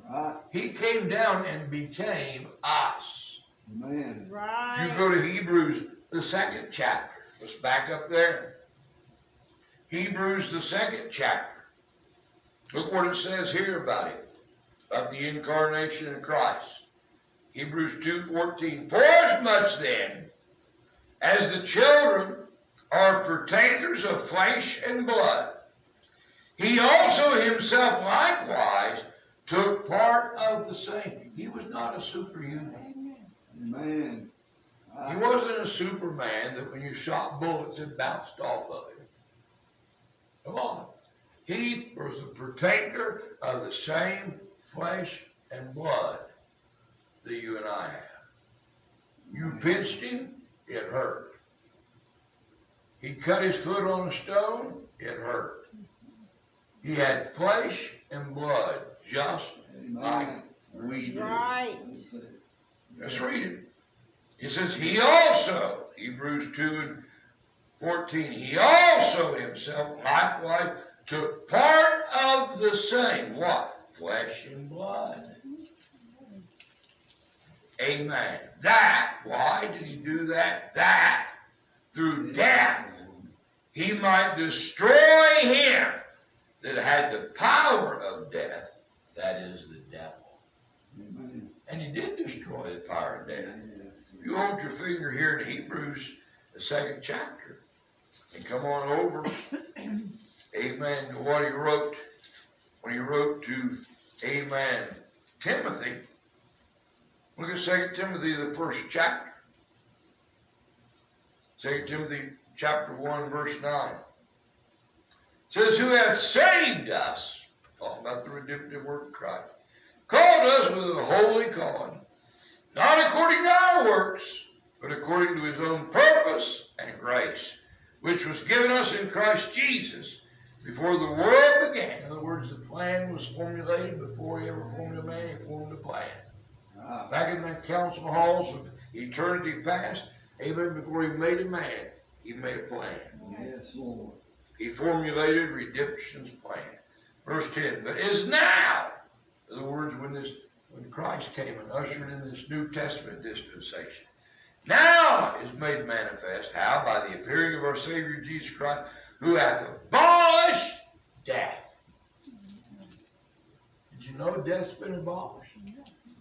Right. He came down and became us. Amen. Right. You go to Hebrews, the 2nd chapter. Let's back up there. Hebrews, the 2nd chapter. Look what it says here about it, about the incarnation of Christ. Hebrews 2:14. For as much then as the children are partakers of flesh and blood, he also himself likewise took part of the same. He was not a superhuman. Amen. He wasn't a Superman that when you shot bullets it bounced off of him. Come on. He was a partaker of the same flesh and blood that you and I have. You pinched him, it hurt. He cut his foot on a stone, it hurt. He had flesh and blood just like we do. Right. Let's read it. It says, he also, Hebrews 2:14, he also himself likewise took part of the same, what? Flesh and blood. Amen. That, why did he do that? That, through death, he might destroy him that had the power of death, that is the devil. Amen. And he did destroy the power of death. You hold your finger here in Hebrews, the 2nd chapter, and come on over, amen, to what he wrote, when he wrote to, amen, Timothy. Look at 2 Timothy, the 1st chapter. 2 Timothy chapter 1, verse 9. It says, who hath saved us. talking about the redemptive work of Christ, called us with a holy calling, not according to our works, but according to his own purpose and grace, which was given us in Christ Jesus before the world began. In other words, the plan was formulated before he ever formed a man, he formed a plan. Back in the council halls of eternity past, amen, before he made a man, he made a plan. Yes, Lord. He formulated redemption's plan. Verse 10, but is now, in other words, when Christ came and ushered in this New Testament dispensation, now is made manifest, how? By the appearing of our Savior Jesus Christ, who hath abolished death. Did you know death's been abolished?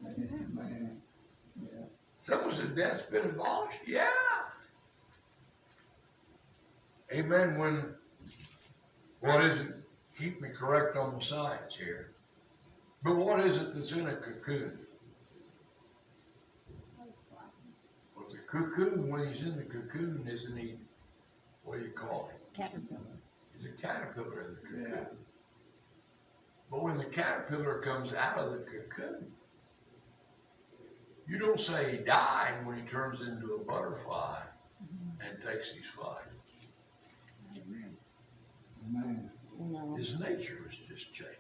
Amen. Yeah. Someone said death's been abolished? Yeah. Amen. What is it? Keep me correct on the science here. But what is it that's in a cocoon? Well, the cocoon, when he's in the cocoon, isn't he, what do you call it? Caterpillar. He's a caterpillar in the cocoon. Yeah. But when the caterpillar comes out of the cocoon, you don't say he died when he turns into a butterfly and takes his flight. Amen. No. His nature was just changed.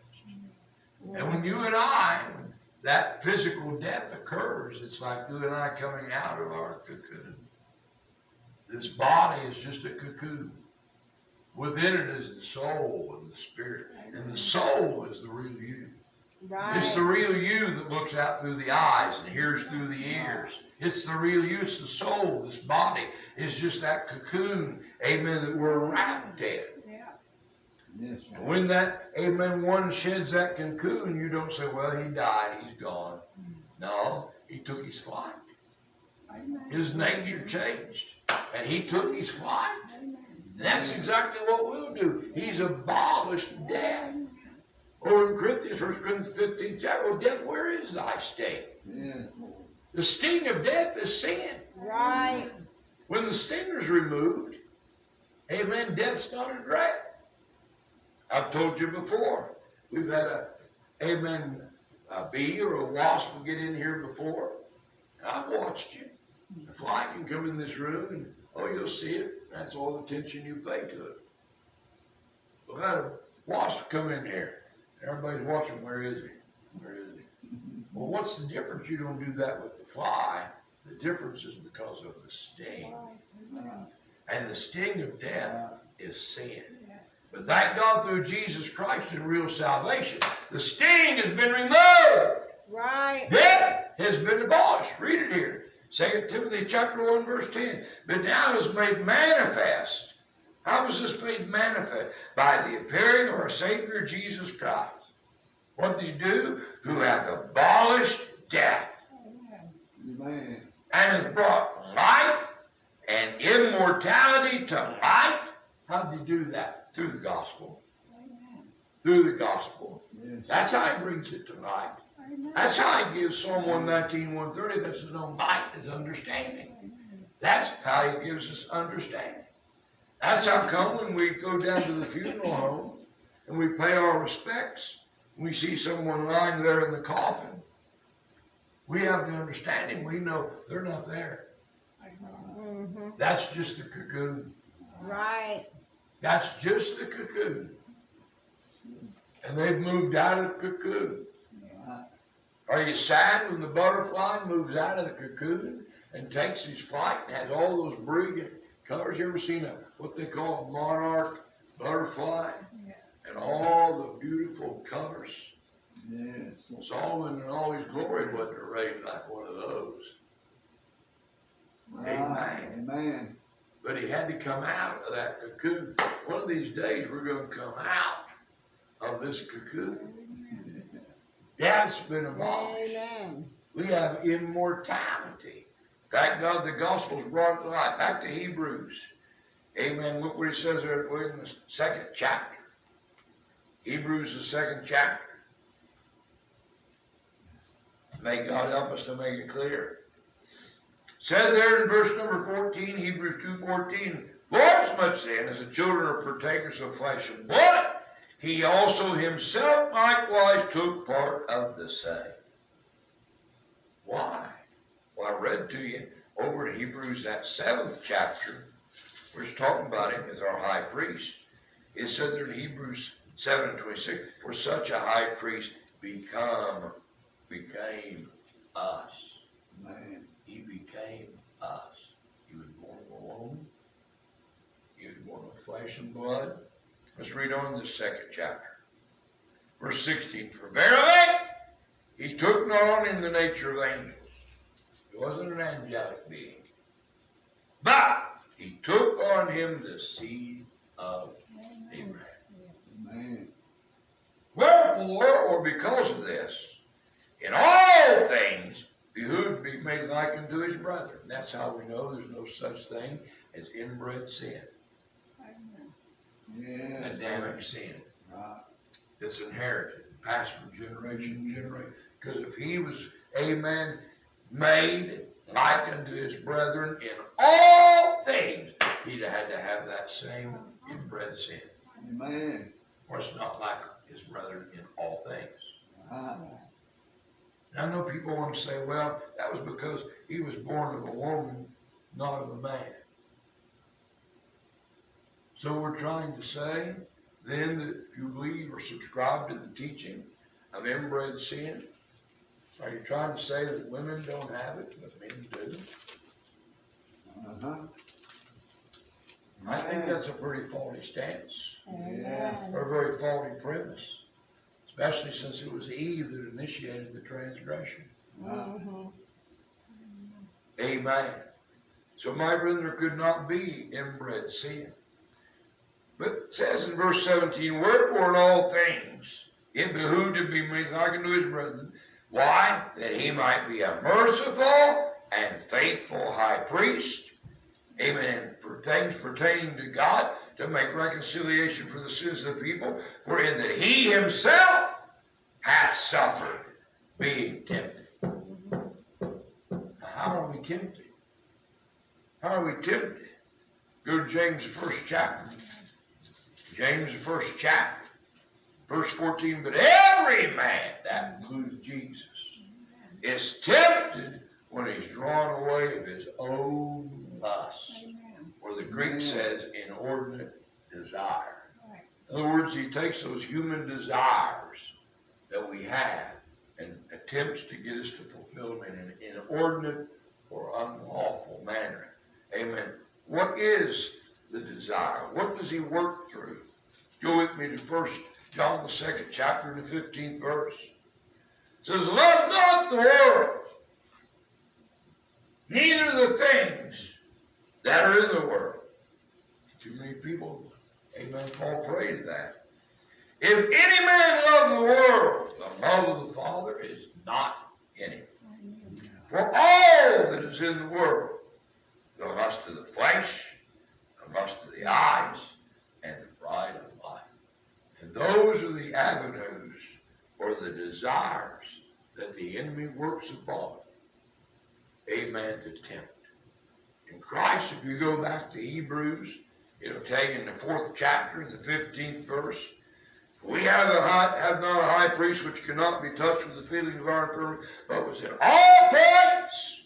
And when you and I, when that physical death occurs, it's like you and I coming out of our cocoon. This body is just a cocoon. Within it is the soul and the spirit. And the soul is the real you. Right. It's the real you that looks out through the eyes and hears through the ears. It's the real you. It's the soul. This body is just that cocoon, amen, that we're wrapped in. Yes, And when that, amen, one sheds that cocoon, you don't say, well, he died, he's gone. No, he took his flight. His nature changed. And he took his flight. And that's exactly what we'll do. He's abolished death. Or in Corinthians, 1 Corinthians 15 chapter, oh, death, where is thy sting? Yes, Lord. The sting of death is sin. Right. When the stinger's removed, amen, death's not a drag. I've told you before, we've had a bee or a wasp will get in here before. And I've watched you. A fly can come in this room and, oh, you'll see it. That's all the attention you pay to it. We've had a wasp come in here. Everybody's watching, where is he? Where is he? Well, what's the difference? You don't do that with the fly. The difference is because of the sting. And the sting of death is sin. But thank God through Jesus Christ and real salvation, the sting has been removed. Right. Death has been abolished. Read it here. 2 Timothy chapter 1, verse 10. But now is made manifest. How was this made manifest? By the appearing of our Savior Jesus Christ. What did he do? Who hath abolished death. Amen. And hath brought life and immortality to light. How did he do that? Through the gospel. Through the gospel. Yes. That's how he brings it to light. That's how he gives Psalm 119, 130. That's his own light, his understanding. That's how he gives us understanding. That's how come when we go down to the funeral home and we pay our respects, we see someone lying there in the coffin, we have the understanding. We know they're not there. Mm-hmm. That's just the cocoon. Right. That's just the cocoon. And they've moved out of the cocoon. Are you sad when the butterfly moves out of the cocoon and takes his flight and has all those brilliant colors? You ever seen what they call a monarch butterfly? And all the beautiful colors. Yes. Solomon in all his glory wasn't arrayed like one of those. Amen. Amen. But he had to come out of that cocoon. One of these days we're going to come out of this cocoon. Death's been abolished. Amen. We have immortality. Thank God the gospel's brought to light. Back to Hebrews. Amen. Look what he says there in the second chapter. Hebrews, the second chapter. May God help us to make it clear. Said there in verse number 14, Hebrews 2:14, For as much then as the children are partakers of flesh and blood, he also himself likewise took part of the same. Why? Well, I read to you over in Hebrews, that 7th chapter, where it's talking about him as our high priest. It said there in Hebrews 7:26, for such a high priest became us. Man. He became us. He was born of a woman. He was born of flesh and blood. Let's read on this 2nd chapter. Verse 16, for verily he took not on him the nature of angels. He wasn't an angelic being. But he took on him the seed of Abraham. Man. Wherefore, or because of this, in all things behooved to be made like unto his brethren. That's how we know there's no such thing as inbred sin, Yes. Adamic sin. Right. It's inherited, passed from generation to generation. Because if he was, amen, made like unto his brethren in all things, he'd have had to have that same inbred sin. Amen. Or it's not like his brethren in all things. Right. Now, I know people want to say, well, that was because he was born of a woman, not of a man. So we're trying to say then that if you believe or subscribe to the teaching of inbred sin, are you trying to say that women don't have it, but men do? Uh-huh. I think that's a pretty faulty stance, Yeah. or a very faulty premise, especially since it was Eve that initiated the transgression. Right. Amen. So my brethren, there could not be inbred sin. But it says in verse 17, wherefore in all things it behooved to be made like unto his brethren. Why? That he might be a merciful and faithful high priest. Amen. For things pertaining to God, to make reconciliation for the sins of the people, for in that he himself hath suffered, being tempted. Now, how are we tempted? How are we tempted? Go to James, the 1st chapter. James, the 1st chapter, verse 14. But every man, that includes Jesus, is tempted when he's drawn away of his own lust. Or the Greek says, inordinate desire. In other words, he takes those human desires that we have and attempts to get us to fulfill them in an inordinate or unlawful manner. Amen. What is the desire? What does he work through? Go with me to 1 John, the 2nd chapter, the 15th verse. It says, love not the world, neither the things that are in the world. Too many people, amen, fall prey to that. If any man love the world, the love of the Father is not in him. For all that is in the world, the lust of the flesh, the lust of the eyes, and the pride of life. And those are the avenues or the desires that the enemy works upon. Amen, to tempt. In Christ, if you go back to Hebrews, it'll tell you in the 4th chapter, in the 15th verse, we have not a high priest which cannot be touched with the feeling of our infirmity, but was in all points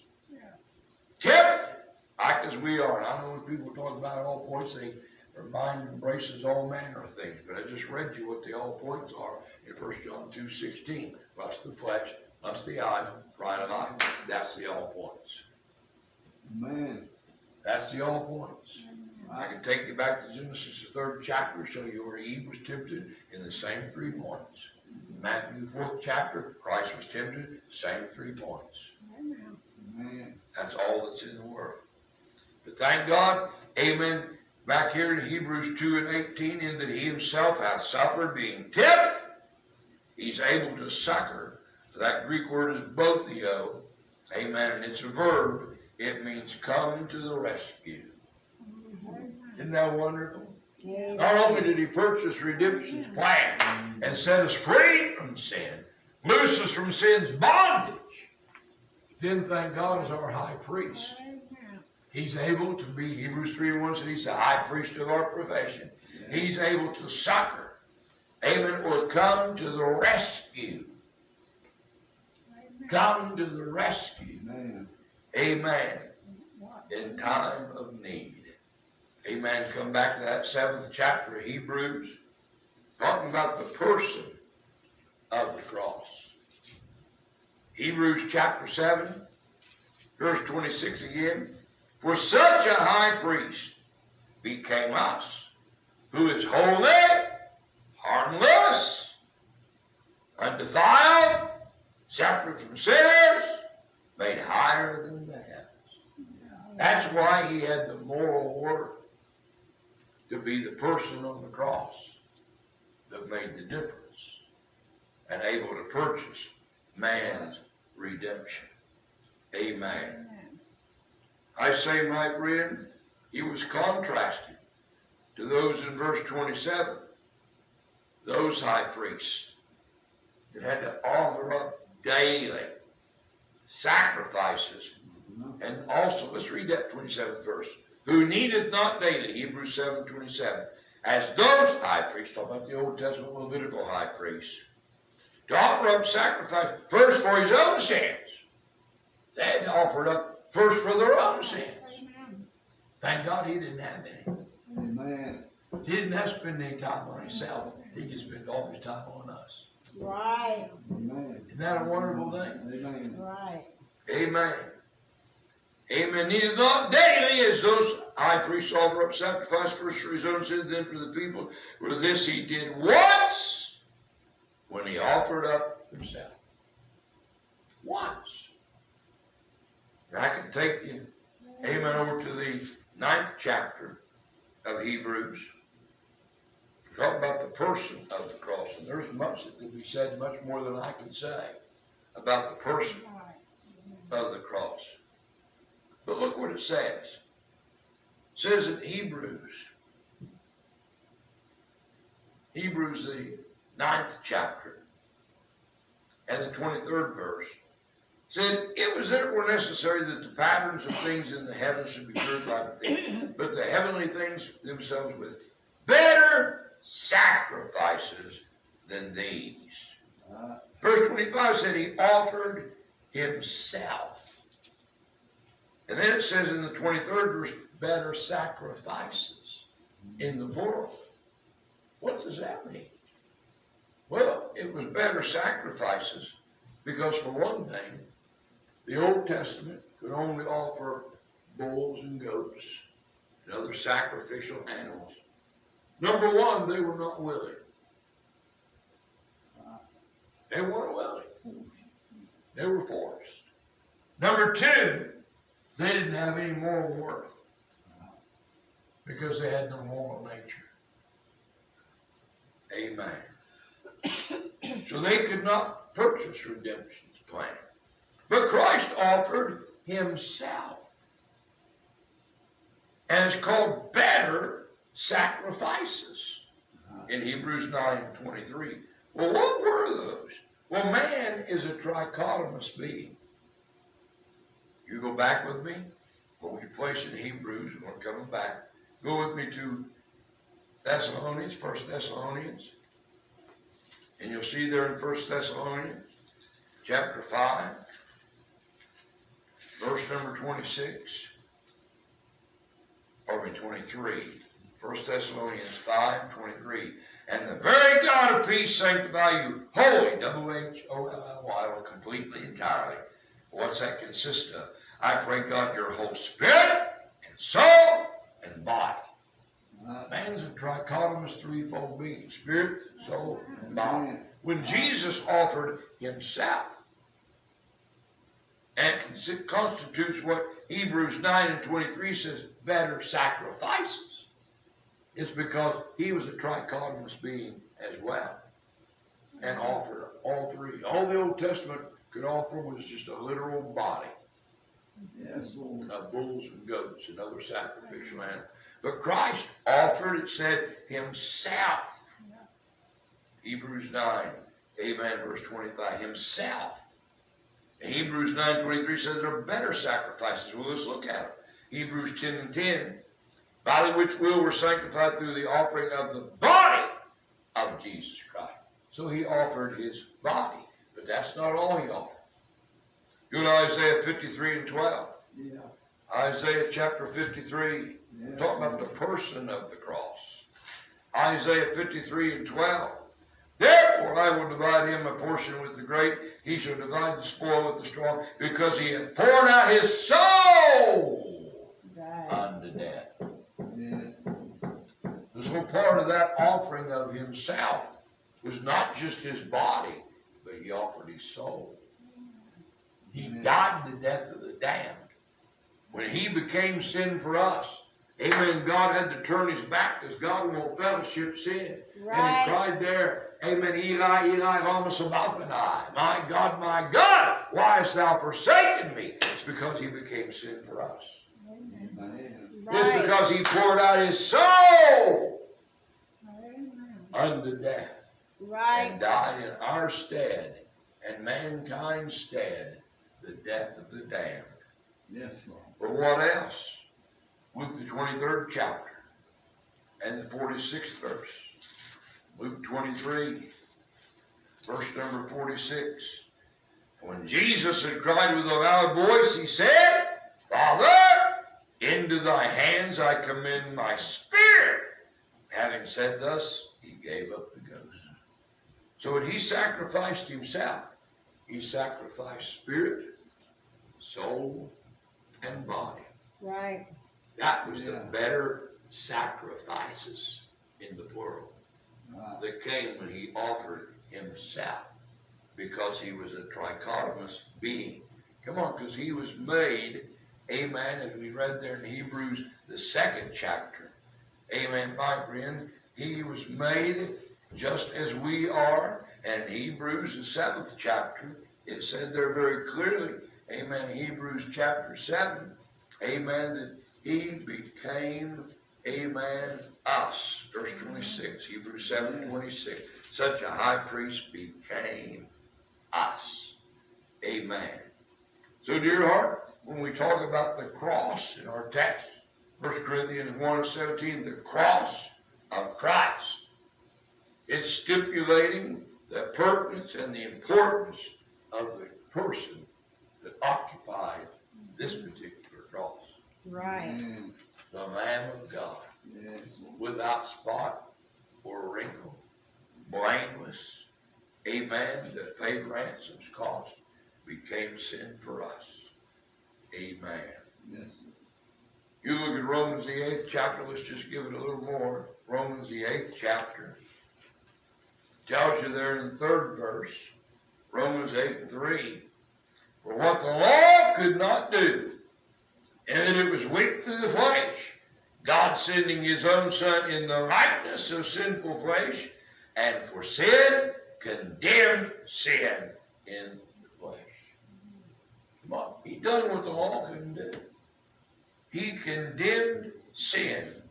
tempted, like as we are. And I know when people talk about all points, their mind embraces all manner of things. But I just read you what the all points are in 1 John 2:16. Lust of the flesh, lust of the eyes, pride of life. That's the all points. Man. That's the all points. I can take you back to Genesis, the 3rd chapter, show you where Eve was tempted in the same 3 points. Matthew, the 4th chapter, Christ was tempted, same 3 points. Man. That's all that's in the world. But thank God, amen, back here in Hebrews 2:18, in that he himself hath suffered, being tempted, he's able to succor. That Greek word is botheo, amen, and it's a verb. It means come to the rescue. Isn't that wonderful? Not only did he purchase redemption's plan and set us free from sin, loose us from sin's bondage, then thank God is our high priest. He's able to be, Hebrews 3:1 said he's the high priest of our profession. He's able to succor. Amen. Or come to the rescue. Come to the rescue. Amen. Amen. In time of need. Amen. Come back to that 7th chapter of Hebrews. Talking about the person of the cross. Hebrews chapter 7, verse 26 again. For such a high priest became us, who is holy, harmless, undefiled, separate from sinners, made higher than the heavens. That's why he had the moral worth to be the person on the cross that made the difference and able to purchase man's redemption. Amen. I say, my friend, he was contrasted to those in verse 27, those high priests that had to offer up daily sacrifices. And also, let's read that 27th verse. Who needed not daily, Hebrews 7:27, as those high priests, talking about the Old Testament Levitical high priests, to offer up sacrifice first for his own sins. They had to offer it up first for their own sins. Thank God he didn't have any. Amen. He didn't have to spend any time on himself. He could spend all his time on us. Right. Amen. Isn't that a wonderful thing? Amen. Right. Amen. Amen. Neither not daily as those high priests offer up sacrifice first for his own sins, then for the people. For this he did once when he offered up himself. Once. And I can take you, amen, over to the 9th chapter of Hebrews. Talk about the person of the cross. And there's much that can be said, much more than I can say, about the person of the cross. But look what it says. It says in Hebrews, the 9th chapter, and the 23rd verse, said, it was therefore necessary that the patterns of things in the heavens should be purified with things, but the heavenly things themselves with better sacrifices than these. Verse 25 said he offered himself. And then it says in the 23rd verse, better sacrifices in the plural. What does that mean? Well, it was better sacrifices because, for one thing, the Old Testament could only offer bulls and goats and other sacrificial animals. Number one, they were not willing. They weren't willing. They were forced. Number two, they didn't have any moral worth because they had no moral nature. Amen. So they could not purchase redemption's plan. But Christ offered himself. And it's called better sacrifices in Hebrews 9:23. Well, what were those? Well, man is a trichotomous being. You go back with me. What would you place in Hebrews? We're coming back. Go with me to Thessalonians, 1 Thessalonians. And you'll see there in 1 Thessalonians, chapter 5, verse number 26. Or 23. 1 Thessalonians 5:23. And the very God of peace sanctify you wholly, W-H-O-L-L-Y, completely, entirely. What's that consist of? I pray God your whole spirit and soul and body. Man's a trichotomous threefold being, spirit, soul, and body. When Jesus offered himself, and it constitutes what Hebrews 9:23 says, better sacrifices. It's because he was a trichotomous being as well and offered all three. All the Old Testament could offer was just a literal body of bulls and goats and other sacrificial animals. But Christ offered, it said, himself. Hebrews 9, amen, verse 25, himself. And Hebrews 9:23 says there are better sacrifices. Well, let's look at them. Hebrews 10:10, by which will were sanctified through the offering of the body of Jesus Christ. So he offered his body. But that's not all he offered. Go to Isaiah 53 and 12. Yeah. Isaiah chapter 53, Yeah. talking about the person of the cross. Isaiah 53 and 12. Therefore I will divide him a portion with the great. He shall divide the spoil with the strong, because he hath poured out his soul Right. unto death. Yes. So part of that offering of himself was not just his body, but he offered his soul. He died the death of the damned. When he became sin for us, amen, God had to turn his back because God won't fellowship sin. Right. And he cried there, amen, Eli, Eli, lama sabachthani. My God, why hast thou forsaken me? It's because he became sin for us. Amen. It's Right. because he poured out his soul unto death. Right. And died in our stead and mankind's stead, the death of the damned. Yes, Lord. But what else? Luke the 23rd chapter and the 46th verse. Luke 23, verse number 46. When Jesus had cried with a loud voice, he said, Father, into thy hands I commend my spirit. Having said thus, he gave up the ghost. So when he sacrificed himself, he sacrificed spirit, soul, and body. Right. That was the Yeah. better sacrifices in the world Right. that came when he offered himself, because he was a trichotomous being. Come on, because he was made, amen, as we read there in Hebrews, the 2nd chapter. Amen, my friend. He was made just as we are. And Hebrews, the 7th chapter, it said there very clearly, amen, Hebrews chapter 7, amen, that he became, amen, us. Verse 26, Hebrews 7:26. Such a high priest became us. Amen. So, dear heart, when we talk about the cross in our text, 1 Corinthians 1:17, the cross of Christ, it's stipulating the pertinence and the importance of the person that occupied this particular cross. Right. Amen. The Lamb of God, Yes. without spot or wrinkle, blameless, amen, that paid ransom's cost, became sin for us. Amen. Yes. You look at Romans the 8th chapter, let's just give it a little more. Romans the 8th chapter tells you there in the 3rd verse, Romans 8:3, for what the law could not do, and that it was weak through the flesh, God sending his own Son in the likeness of sinful flesh, and for sin, condemned sin in the flesh. Come on, he done what the law couldn't do. He condemned sin,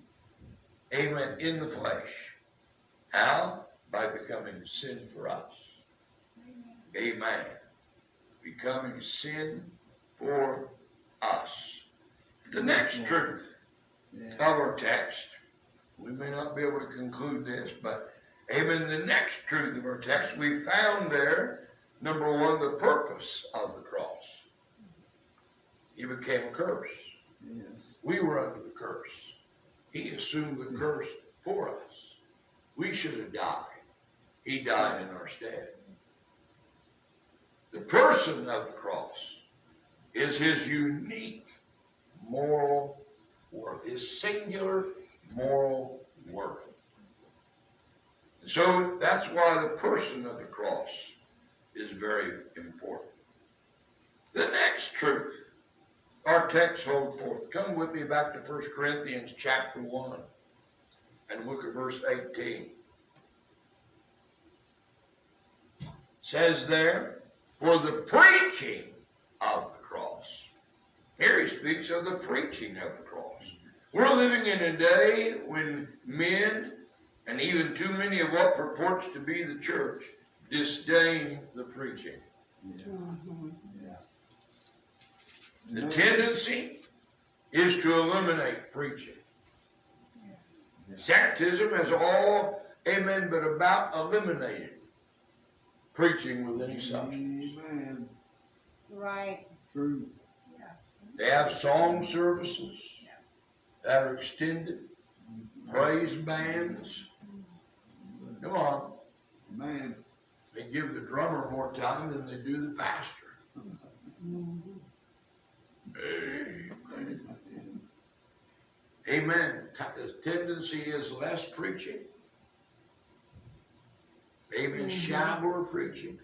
amen, in the flesh. How? By becoming sin for us. Amen. Becoming sin for us. The next truth Yeah. of our text, we may not be able to conclude this, but amen, the next truth of our text, we found there, number one, the purpose of the cross. He became a curse. Yes. We were under the curse. He assumed the curse for us. We should have died. He died in our stead. The person of the cross is his unique moral worth, his singular moral worth. And so that's why the person of the cross is very important. The next truth our text holds forth. Come with me back to 1 Corinthians chapter 1 and look at verse 18. It says there, for the preaching of the cross. Here he speaks of the preaching of the cross. We're living in a day when men, and even too many of what purports to be the church, disdain the preaching. Yeah. Mhm. Yeah. The tendency is to eliminate preaching. Sectism has all, amen, but about eliminating preaching with any substance. Amen. Right. True. They have song services that are extended, praise bands. Come on. Amen. They give the drummer more time than they do the pastor. Amen. Amen. The tendency is less preaching. Amen. Shallower preaching.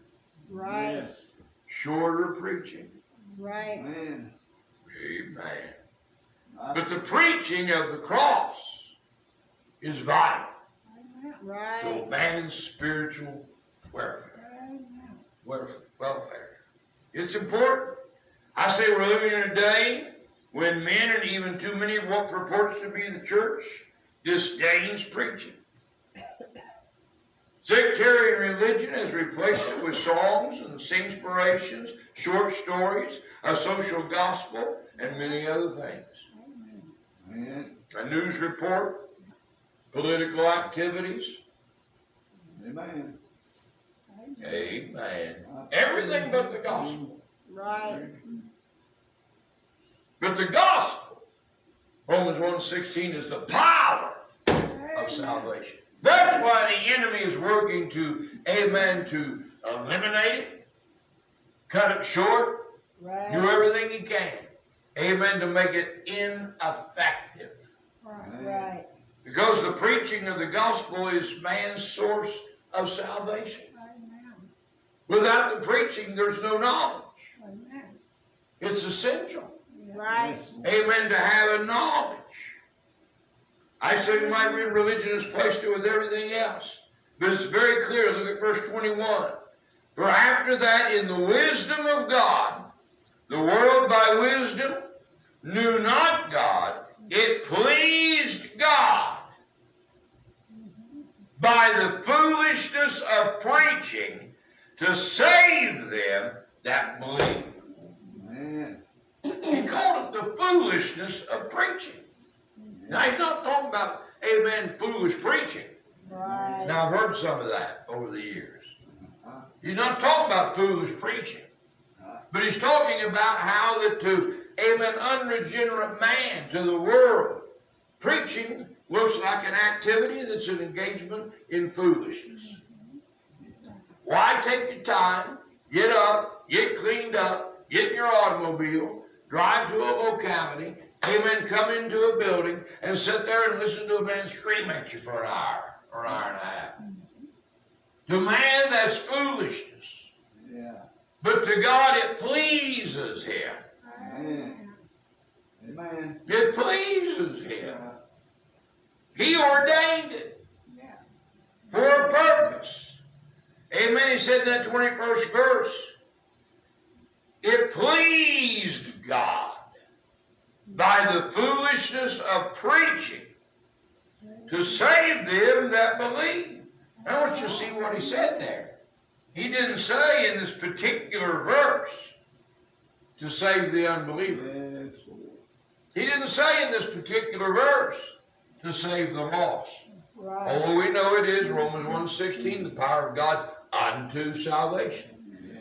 Right. Yes. Shorter preaching. Right. Amen. Amen. But the preaching of the cross is vital to Right. man's spiritual welfare. Welfare. It's important. I say we're living in a day when men, and even too many of what purports to be the church, disdains preaching. Sectarian religion has replaced it with songs and singspirations, short stories, a social gospel, and many other things. Amen. A news report, political activities. Amen. Amen. Everything but the gospel. Right. But the gospel, Romans 1:16, is the power of salvation. That's why the enemy is working to, amen, to eliminate it, cut it short, do Right. everything he can, amen, to make it ineffective. Right. Because the preaching of the gospel is man's source of salvation. Without the preaching, there's no knowledge. It's essential, Right. amen, to have a knowledge. I said my religion is placed it with everything else. But it's very clear. Look at verse 21. For after that, in the wisdom of God, the world by wisdom knew not God. It pleased God by the foolishness of preaching to save them that believe. Amen. He called it the foolishness of preaching. Now, he's not talking about, amen, foolish preaching. Right. Now, I've heard some of that over the years. He's not talking about foolish preaching. But he's talking about how that to, amen, unregenerate man, to the world, preaching looks like an activity that's an engagement in foolishness. Why take the time, get up, get cleaned up, get in your automobile, drive to a locality, amen, come into a building, and sit there and listen to a man scream at you for an hour or an hour and a half? To man, that's foolishness. Yeah. But to God, it pleases him. Amen. Amen. It pleases him. He ordained it for a purpose. Amen. He said in that 21st verse, it pleased God by the foolishness of preaching to save them that believe. I want you to see what he said there. He didn't say in this particular verse to save the unbeliever. Yes, Lord. He didn't say in this particular verse to save the lost. Right. Although we know it is Romans 1:16, the power of God unto salvation.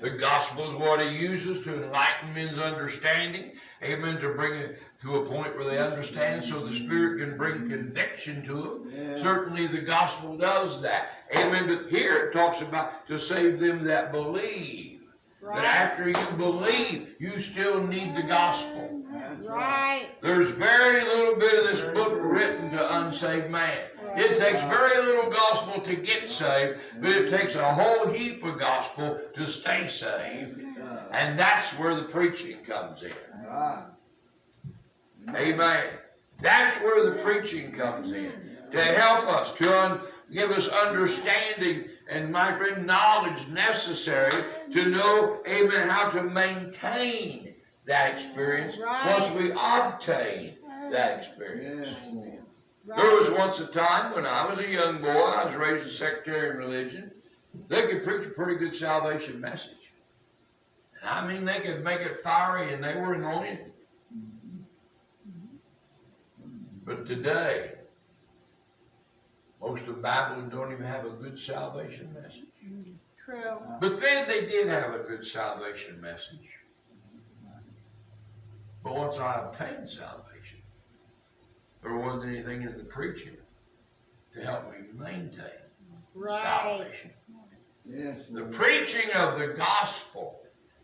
The gospel is what he uses to enlighten men's understanding. Amen. To bring it to a point where they understand so the Spirit can bring conviction to them. Yeah. Certainly the gospel does that. Amen. But here it talks about to save them that believe. But Right. after you believe, you still need the gospel. That's Right. There's very little bit of this book written to unsaved man. It takes very little gospel to get saved, but it takes a whole heap of gospel to stay saved. And that's where the preaching comes in. Right. Amen. That's where the preaching comes in. To help us, to give us understanding and, my friend, knowledge necessary to know, amen, how to maintain that experience once we obtain that experience. Yes, Lord. There was once a time when I was a young boy, I was raised in sectarian religion, they could preach a pretty good salvation message. And I mean, they could make it fiery and they were anointed. But today, Most of Babylon don't even have a good salvation message. True. But then they did have a good salvation message. But once I obtained salvation, there wasn't anything in the preaching to help me maintain Right. salvation. Yes, The Lord. preaching of the gospel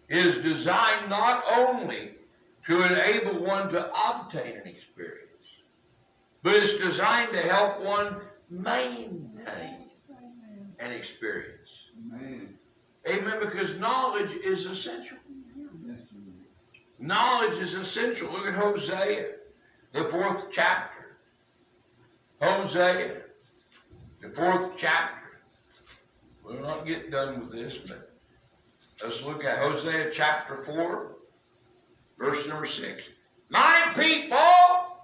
is designed not only to enable one to obtain an experience, but it's designed to help one maintain an experience. Amen. Amen, because knowledge is essential. Yes, Lord. Knowledge is essential. Look at Hosea, the 4th chapter. Hosea, the 4th chapter. We'll not get done with this, but let's look at Hosea chapter 4, verse number 6. My people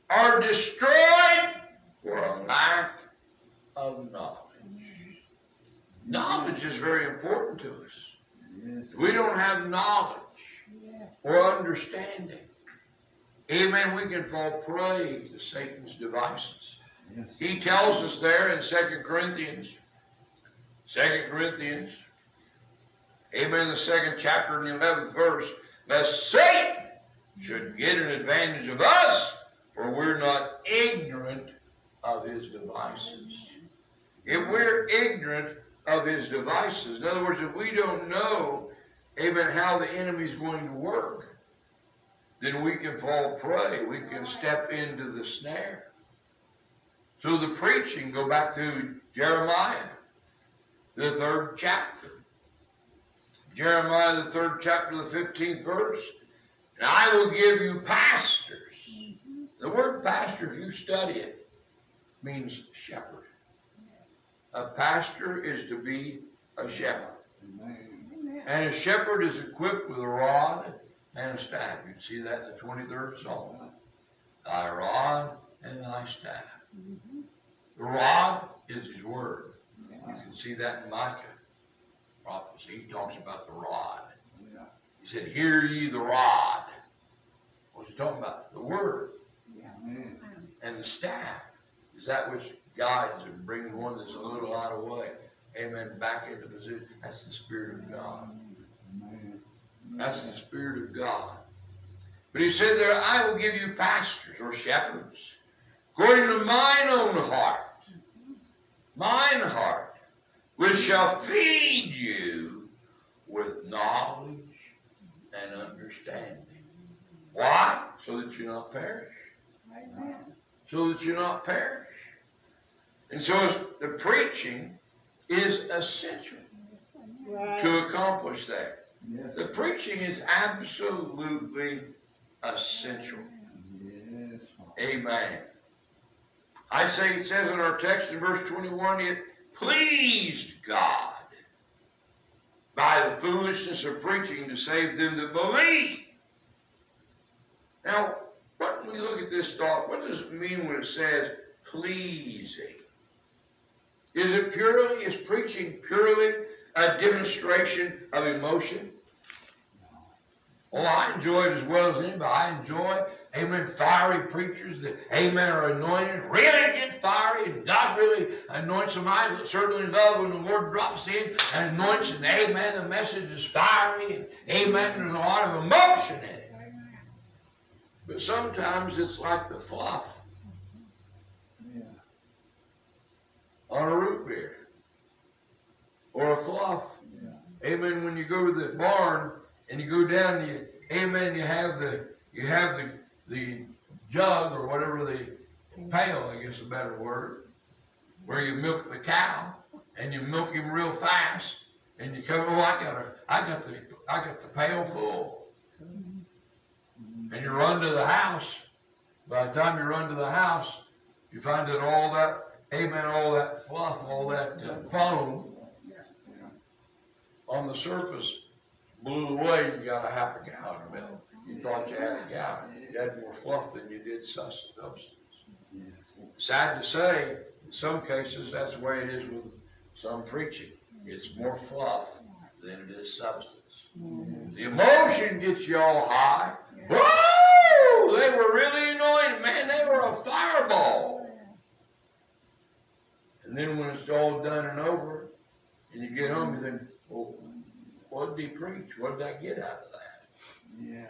are destroyed for a lack of knowledge. Knowledge is very important to us. Yes. If we don't have knowledge or understanding, amen, we can fall prey to Satan's devices. Yes. He tells us there in 2 Corinthians, amen, the 2nd chapter and the 11th verse, that Satan should get an advantage of us, for we're not ignorant of his devices. If we're ignorant of his devices, in other words, if we don't know, amen, how the enemy's going to work, then we can fall prey. We can step into the snare. So the preaching, go back to Jeremiah, the 3rd chapter. Jeremiah, the 3rd chapter, the 15th verse. And I will give you pastors. The word pastor, if you study it, means shepherd. A pastor is to be a shepherd. Amen. And a shepherd is equipped with a rod and a staff. You can see that in the 23rd Psalm. Thy rod and thy staff. The rod is his word. You can see that in Micah prophecy. He talks about the rod. Yeah. He said, hear ye the rod. What's he talking about? The word. Amen. And the staff is that which guides and brings one that's a little out of way. Amen. Back into position. That's the Spirit of God. Amen. That's the Spirit of God. But he said there, I will give you pastors or shepherds, according to mine own heart, which shall feed you with knowledge and understanding. Why? So that you not perish. So that you not perish. And so the preaching is essential Right. to accomplish that. Yes. The preaching is absolutely essential. Yes. Amen. I say it says in our text in verse 21, it pleased God by the foolishness of preaching to save them that believe. Now, when we look at this thought, what does it mean when it says pleasing? Is preaching purely a demonstration of emotion? Well, I enjoy it as well as anybody. I enjoy, amen, fiery preachers that, amen, are anointed, really get fiery, and God really anoints them. I certainly love when the Lord drops in and anoints, and amen, the message is fiery, and amen, there's a lot of emotion in it. But sometimes it's like the fluff Yeah. on a root beer, or a fluff. Yeah. Amen. When you go to the barn and you go down, amen, you have the jug or whatever, the pail, I guess is a better word, where you milk the cow and you milk him real fast, and you come, oh, I got the pail full, and you run to the house. By the time you run to the house, you find that all that, amen, all that fluff, all that foam on the surface blew away. You got a half a gallon of milk. You thought you had a gallon. You had more fluff than you did substance. Yes. Sad to say, in some cases, that's the way it is with some preaching. It's more fluff than it is substance. The emotion gets you all high. Whoa! They were really anointed. Man, they were a fireball. And then when it's all done and over, and you get home, you think, well, what did he preach? What did I get out of that? Yeah.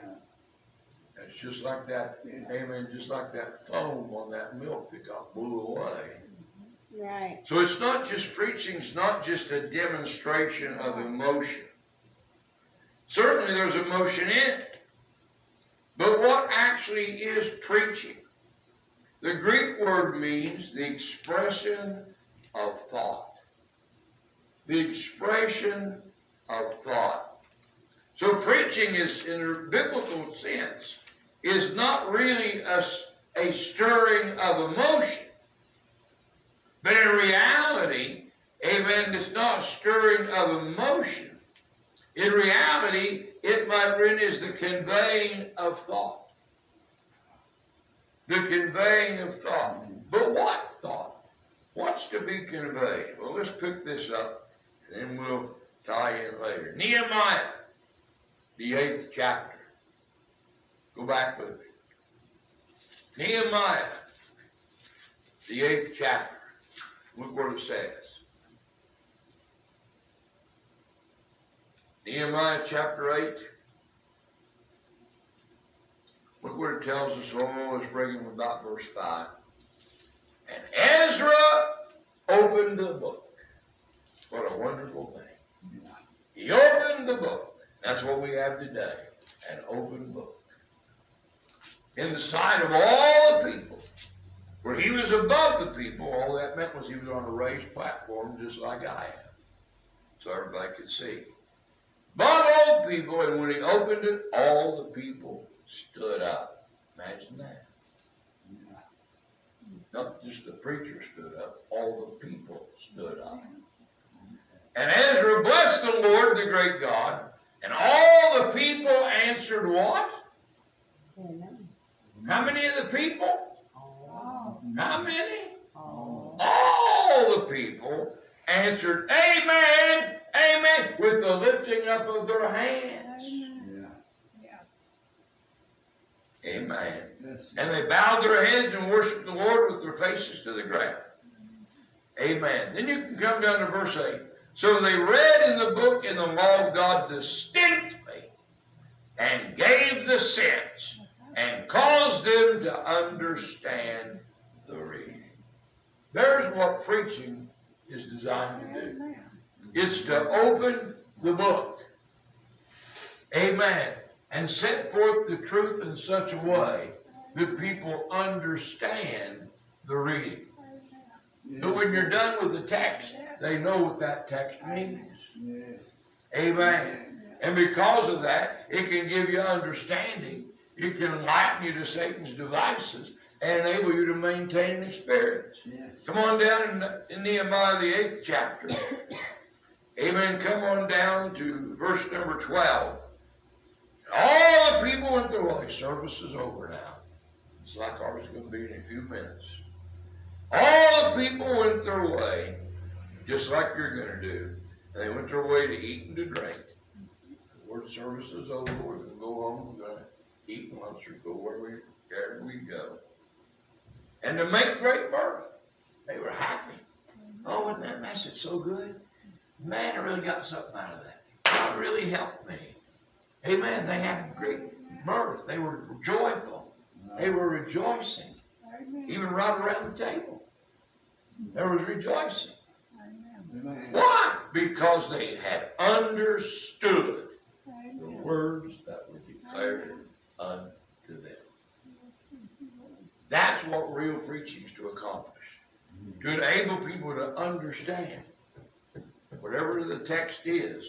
It's just like that, amen, just like that foam on that milk that got blew away. Right. So it's not just preaching, it's not just a demonstration of emotion. Certainly there's emotion in it. But what actually is preaching? The Greek word means the expression of thought. The expression of thought. So preaching is, in a biblical sense, is not really a stirring of emotion. But in reality, amen, it's not a stirring of emotion. In reality, it, my friend, is the conveying of thought. The conveying of thought. But what thought? What's to be conveyed? Well, let's pick this up, and then we'll tie in later. Nehemiah, the 8th chapter. Go back with me. Nehemiah, the 8th chapter. Look what it says. Nehemiah chapter 8. Look what it tells us. Oh, let's bring it about verse 5. And Ezra opened the book. What a wonderful thing. He opened the book. That's what we have today. An open book. In the sight of all the people. Where he was above the people, all that meant was he was on a raised platform just like I am. So everybody could see. Above all the people, and when he opened it, all the people stood up. Imagine that. Not just the preacher stood up, all the people stood up. And Ezra blessed the Lord, the great God, and all the people answered what? Amen. How many of the people? How many? Oh. All the people answered, Amen, Amen, with the lifting up of their hands. Yeah. Amen. That's And they bowed their heads and worshiped the Lord with their faces to the ground. Amen. Then you can come down to verse 8. So they read in the book in the law of God distinctly and gave the sense and caused them to understand the reading. There's what preaching is designed to do. It's to open the book. Amen. And set forth the truth in such a way that people understand the reading. But when you're done with the text, they know what that text means. Yes. Amen. And because of that, it can give you understanding. It can enlighten you to Satan's devices and enable you to maintain an experience. Yes. Come on down in Nehemiah, the 8th chapter. Amen. Come on down to verse number 12. All the people went their way. Service is over now. It's like ours is going to be in a few minutes. All the people went their way, just like you're going to do. And they went their way to eat and to drink. The word service is over. We're going to go home. We're going to eat lunch or go wherever we go. And to make great mirth. They were happy. Oh, wasn't that message so good? Man, I really got something out of that. God really helped me. Amen. They had great mirth. They were joyful. They were rejoicing. Even right around the table. There was rejoicing. Amen. Why? Because they had understood the words that were declared unto them. That's what real preaching is to accomplish. To enable people to understand whatever the text is,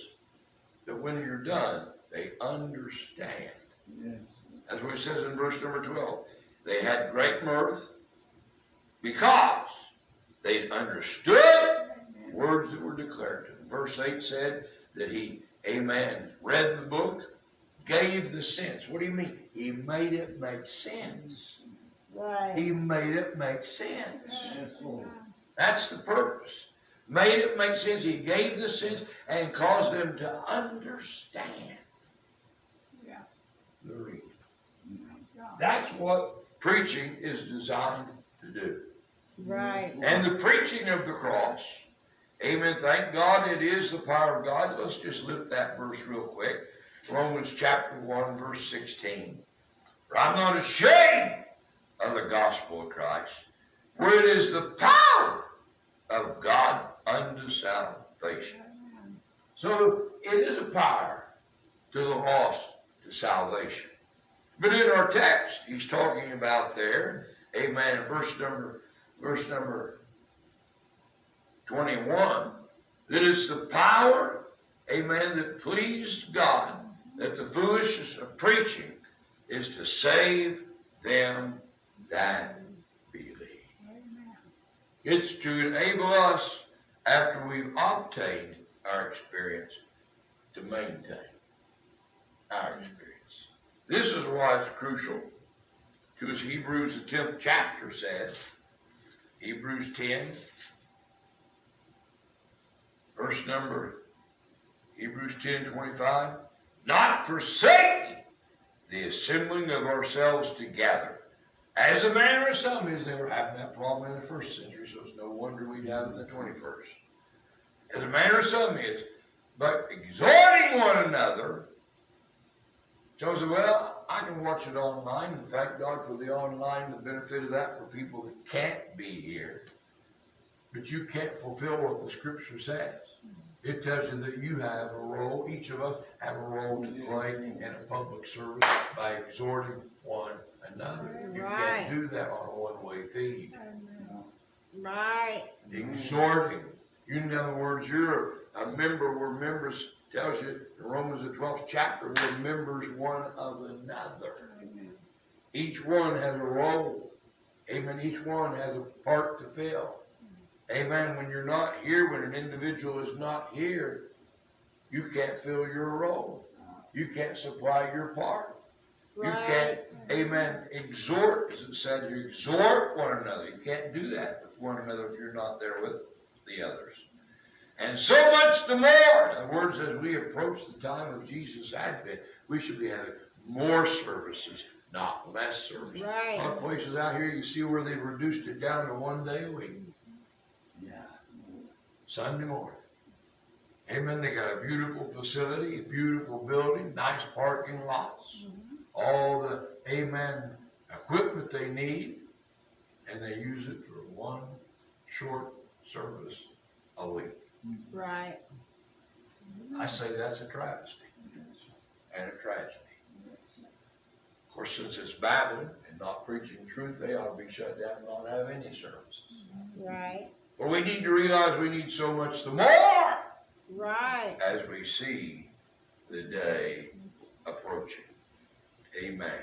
that when you're done, they understand. Yes. That's what it says in verse number 12. They had great mirth because they understood words that were declared to them. Verse 8 said that he, amen, read the book, gave the sense. What do you mean? He made it make sense. Right. He made it make sense. Yes, Lord. That's the purpose. Made it make sense. He gave the sense and caused them to understand the reading. That's what preaching is designed to do. Right. And the preaching of the cross. Amen. Thank God it is the power of God. Let's just lift that verse real quick. Romans chapter 1, verse 16. For I'm not ashamed of the gospel of Christ, for it is the power of God unto salvation. So it is a power to the lost to salvation. But in our text, he's talking about there, amen, verse number 21, that it's the power, amen, that pleased God, that the foolishness of preaching is to save them that believe. It's to enable us, after we've obtained our experience, to maintain our experience. This is why it's crucial to, as Hebrews the 10th chapter says, Hebrews 10, verse number, Hebrews 10:25, not forsaking the assembling of ourselves together, as the manner of some is. They were having that problem in the first century, so it's no wonder we'd have it in the 21st. As the manner of some is, but exhorting one another. So I said, well, I can watch it online, and thank God for the online, the benefit of that for people that can't be here. But you can't fulfill what the Scripture says. It tells you that you have a role, each of us have a role to play in a public service by exhorting one another. You can't do that on a one-way feed. Right. Exhorting. In other words, you're a member, we're members, tells you in Romans the 12th chapter, we're members one of another. Each one has a role. Amen. Each one has a part to fill. Amen. When you're not here, when an individual is not here, you can't fill your role. You can't supply your part. Right. You can't, amen, exhort, as it said, you exhort one another. You can't do that with one another if you're not there with the others. And so much the more. In other words, as we approach the time of Jesus' advent, we should be having more services, not less services. Right. A lot of places out here, you see where they've reduced it down to one day a week. Sunday morning. Amen. They got a beautiful facility, a beautiful building, nice parking lots, all the, amen, equipment they need, and they use it for one short service a week. Right. I say that's a travesty and a tragedy. Of course, since it's babbling and not preaching truth, they ought to be shut down and not have any services. Right. But we need to realize we need so much the more Right. as we see the day approaching. Amen.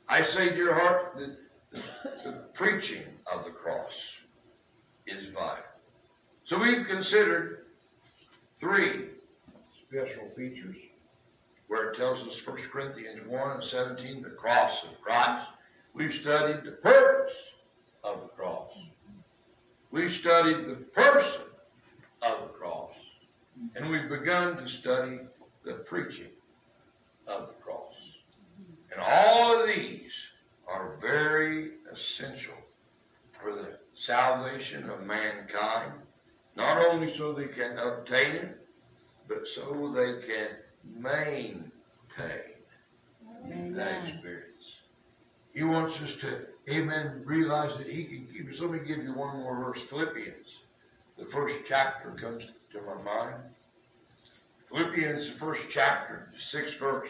I say, dear heart, that the preaching of the cross is vital. So we've considered 3 special features where it tells us 1 Corinthians 1:17, the cross of Christ. We've studied the purpose of the cross. We've studied the person of the cross. And we've begun to study the preaching of the cross. And all of these are very essential for the salvation of mankind, not only so they can obtain it, but so they can maintain that experience. He wants us to, amen, realize that he can keep us. Let me give you one more verse. Philippians, the first chapter comes to my mind. Philippians, the first chapter, the 6th verse.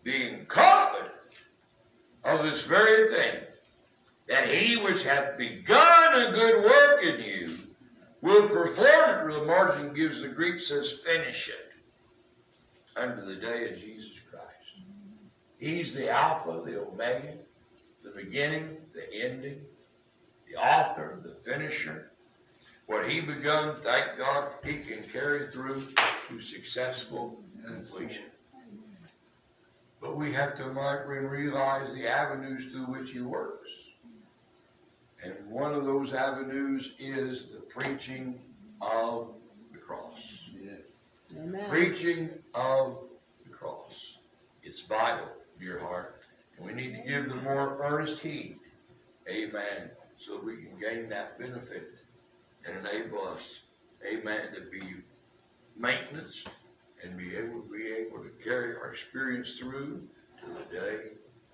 Being confident of this very thing, that he which hath begun a good work in you will perform it. The margin gives, the Greek says, finish it unto the day of Jesus Christ. He's the Alpha, the Omega, the beginning, the ending, the author, the finisher. What he begun, thank God, he can carry through to successful completion. But we have to realize the avenues through which he works. And one of those avenues is the preaching of the cross. Amen. Preaching of the cross. It's vital, dear heart. And we need to give the more earnest heed. Amen. so we can gain that benefit and enable us, amen, to be maintenance and be able to carry our experience through to the day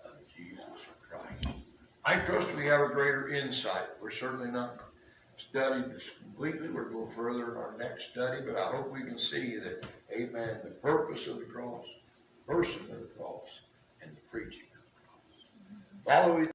of Jesus Christ. I trust we have a greater insight. We're certainly not studied this completely. We're going further in our next study, but I hope we can see that, amen, the purpose of the cross, person of the cross, and the preaching of the cross. Father, we